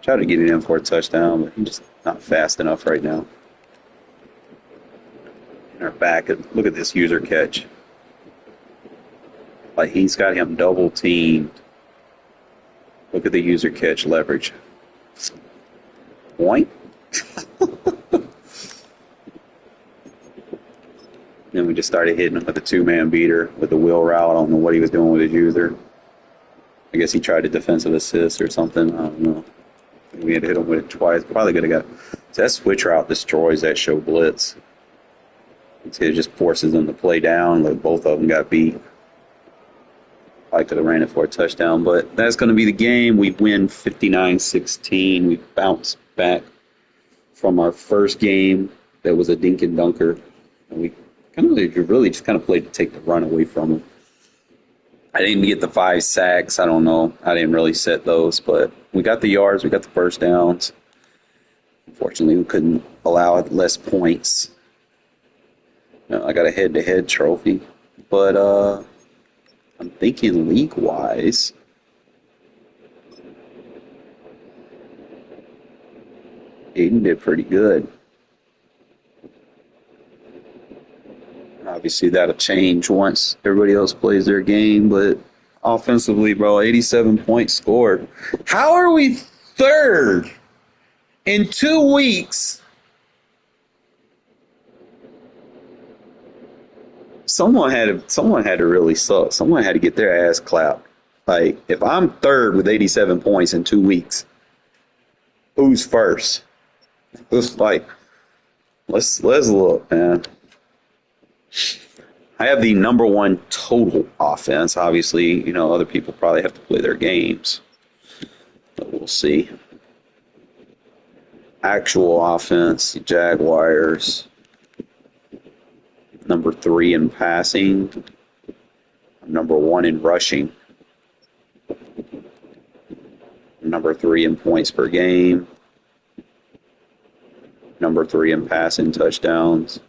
Tried to get it in for a touchdown, but he's just not fast enough right now. In our back, look at this user catch. Like he's got him double teamed. Look at the user catch leverage. Point. Then we just started hitting him with a 2-man beater with the wheel route. I don't know what he was doing with his user. I guess he tried a defensive assist or something. I don't know. We had to hit him with it twice. Probably could have got. So that switch route destroys that show blitz. It just forces them to play down. Like both of them got beat. I could have ran it for a touchdown, but that's going to be the game. We win 59-16. We bounce back from our first game that was a dink and dunker. And we really just kind of played to take the run away from them. I didn't get the 5 sacks. I don't know. I didn't really set those, but we got the yards. We got the first downs. Unfortunately, we couldn't allow less points. I got a head-to-head trophy, but I'm thinking league-wise, Aiden did pretty good. Obviously, that'll change once everybody else plays their game, but offensively, bro, 87 points scored. How are we third in 2 weeks? Someone had to really suck. Someone had to get their ass clapped. Like, if I'm third with 87 points in 2 weeks, who's first? Let's look, man. I have the number 1 total offense. Obviously, other people probably have to play their games. But we'll see. Actual offense, Jaguars. Number 3 in passing. Number 1 in rushing. Number 3 in points per game. Number 3 in passing touchdowns.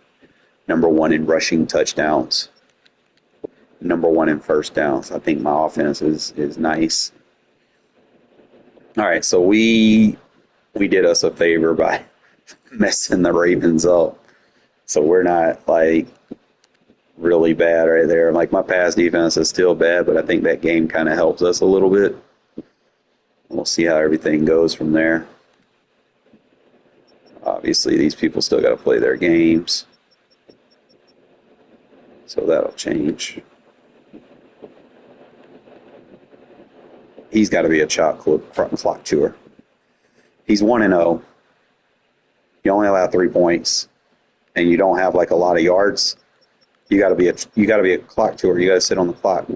Number 1 in rushing touchdowns. Number 1 in first downs. I think my offense is nice. All right, so we did us a favor by messing the Ravens up. So we're not really bad right there. Like my pass defense is still bad, but I think that game kind of helps us a little bit. We'll see how everything goes from there. Obviously, these people still got to play their games, so that'll change. He's got to be a clock chewer. He's 1-0. You only allow 3 points, and you don't have like a lot of yards. You got to be a clock chewer. You got to sit on the clock.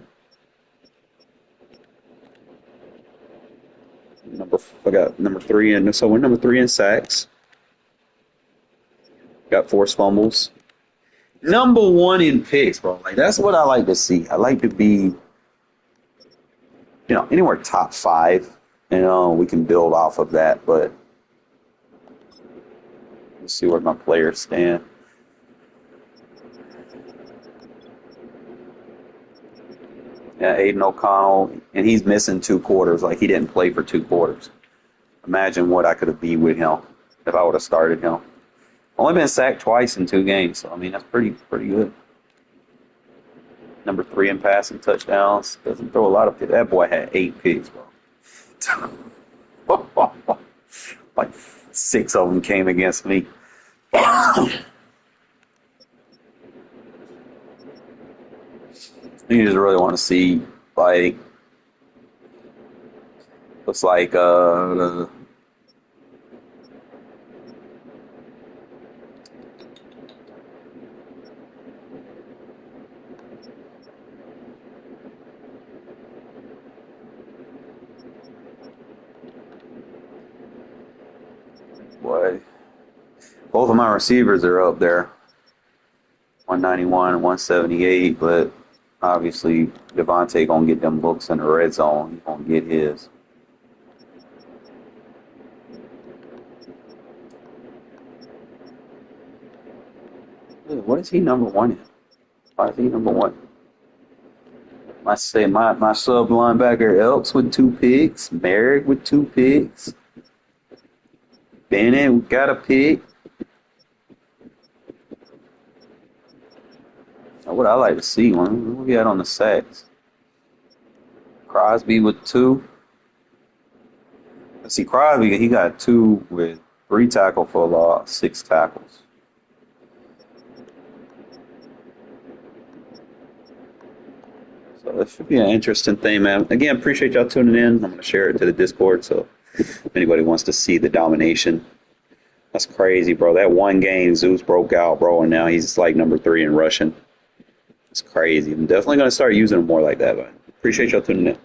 I got number 3, and so we're number 3 in sacks. Got forced fumbles. Number 1 in picks, bro. Like that's what I like to see. I like to be, anywhere top 5. We can build off of that, but let's see where my players stand. Yeah, Aiden O'Connell, and he's missing 2 quarters. Like he didn't play for 2 quarters. Imagine what I could have been with him if I would have started him. Only been sacked twice in 2 games, so I mean that's pretty good. Number 3 in passing touchdowns. Doesn't throw a lot of picks. That boy had 8 picks, bro. Like 6 of them came against me. You just really want to see, like, looks like boy, both of my receivers are up there, 191 and 178, but obviously Devontae gonna get them looks in the red zone. He's gonna get his. What is he number 1 in? Why is he number 1? I say my sub linebacker Elks with 2 picks, Merrick with 2 picks, Bennett got a pick. What I like to see, what we got on the sacks? Crosby with 2. See, Crosby, he got 2 with 3 tackle for a loss, 6 tackles. So this should be an interesting thing, man. Again, appreciate y'all tuning in. I'm going to share it to the Discord, so if anybody wants to see the domination. That's crazy, bro. That one game, Zeus broke out, bro, and now he's like number 3 in rushing. It's crazy. I'm definitely going to start using him more like that, but appreciate y'all tuning in.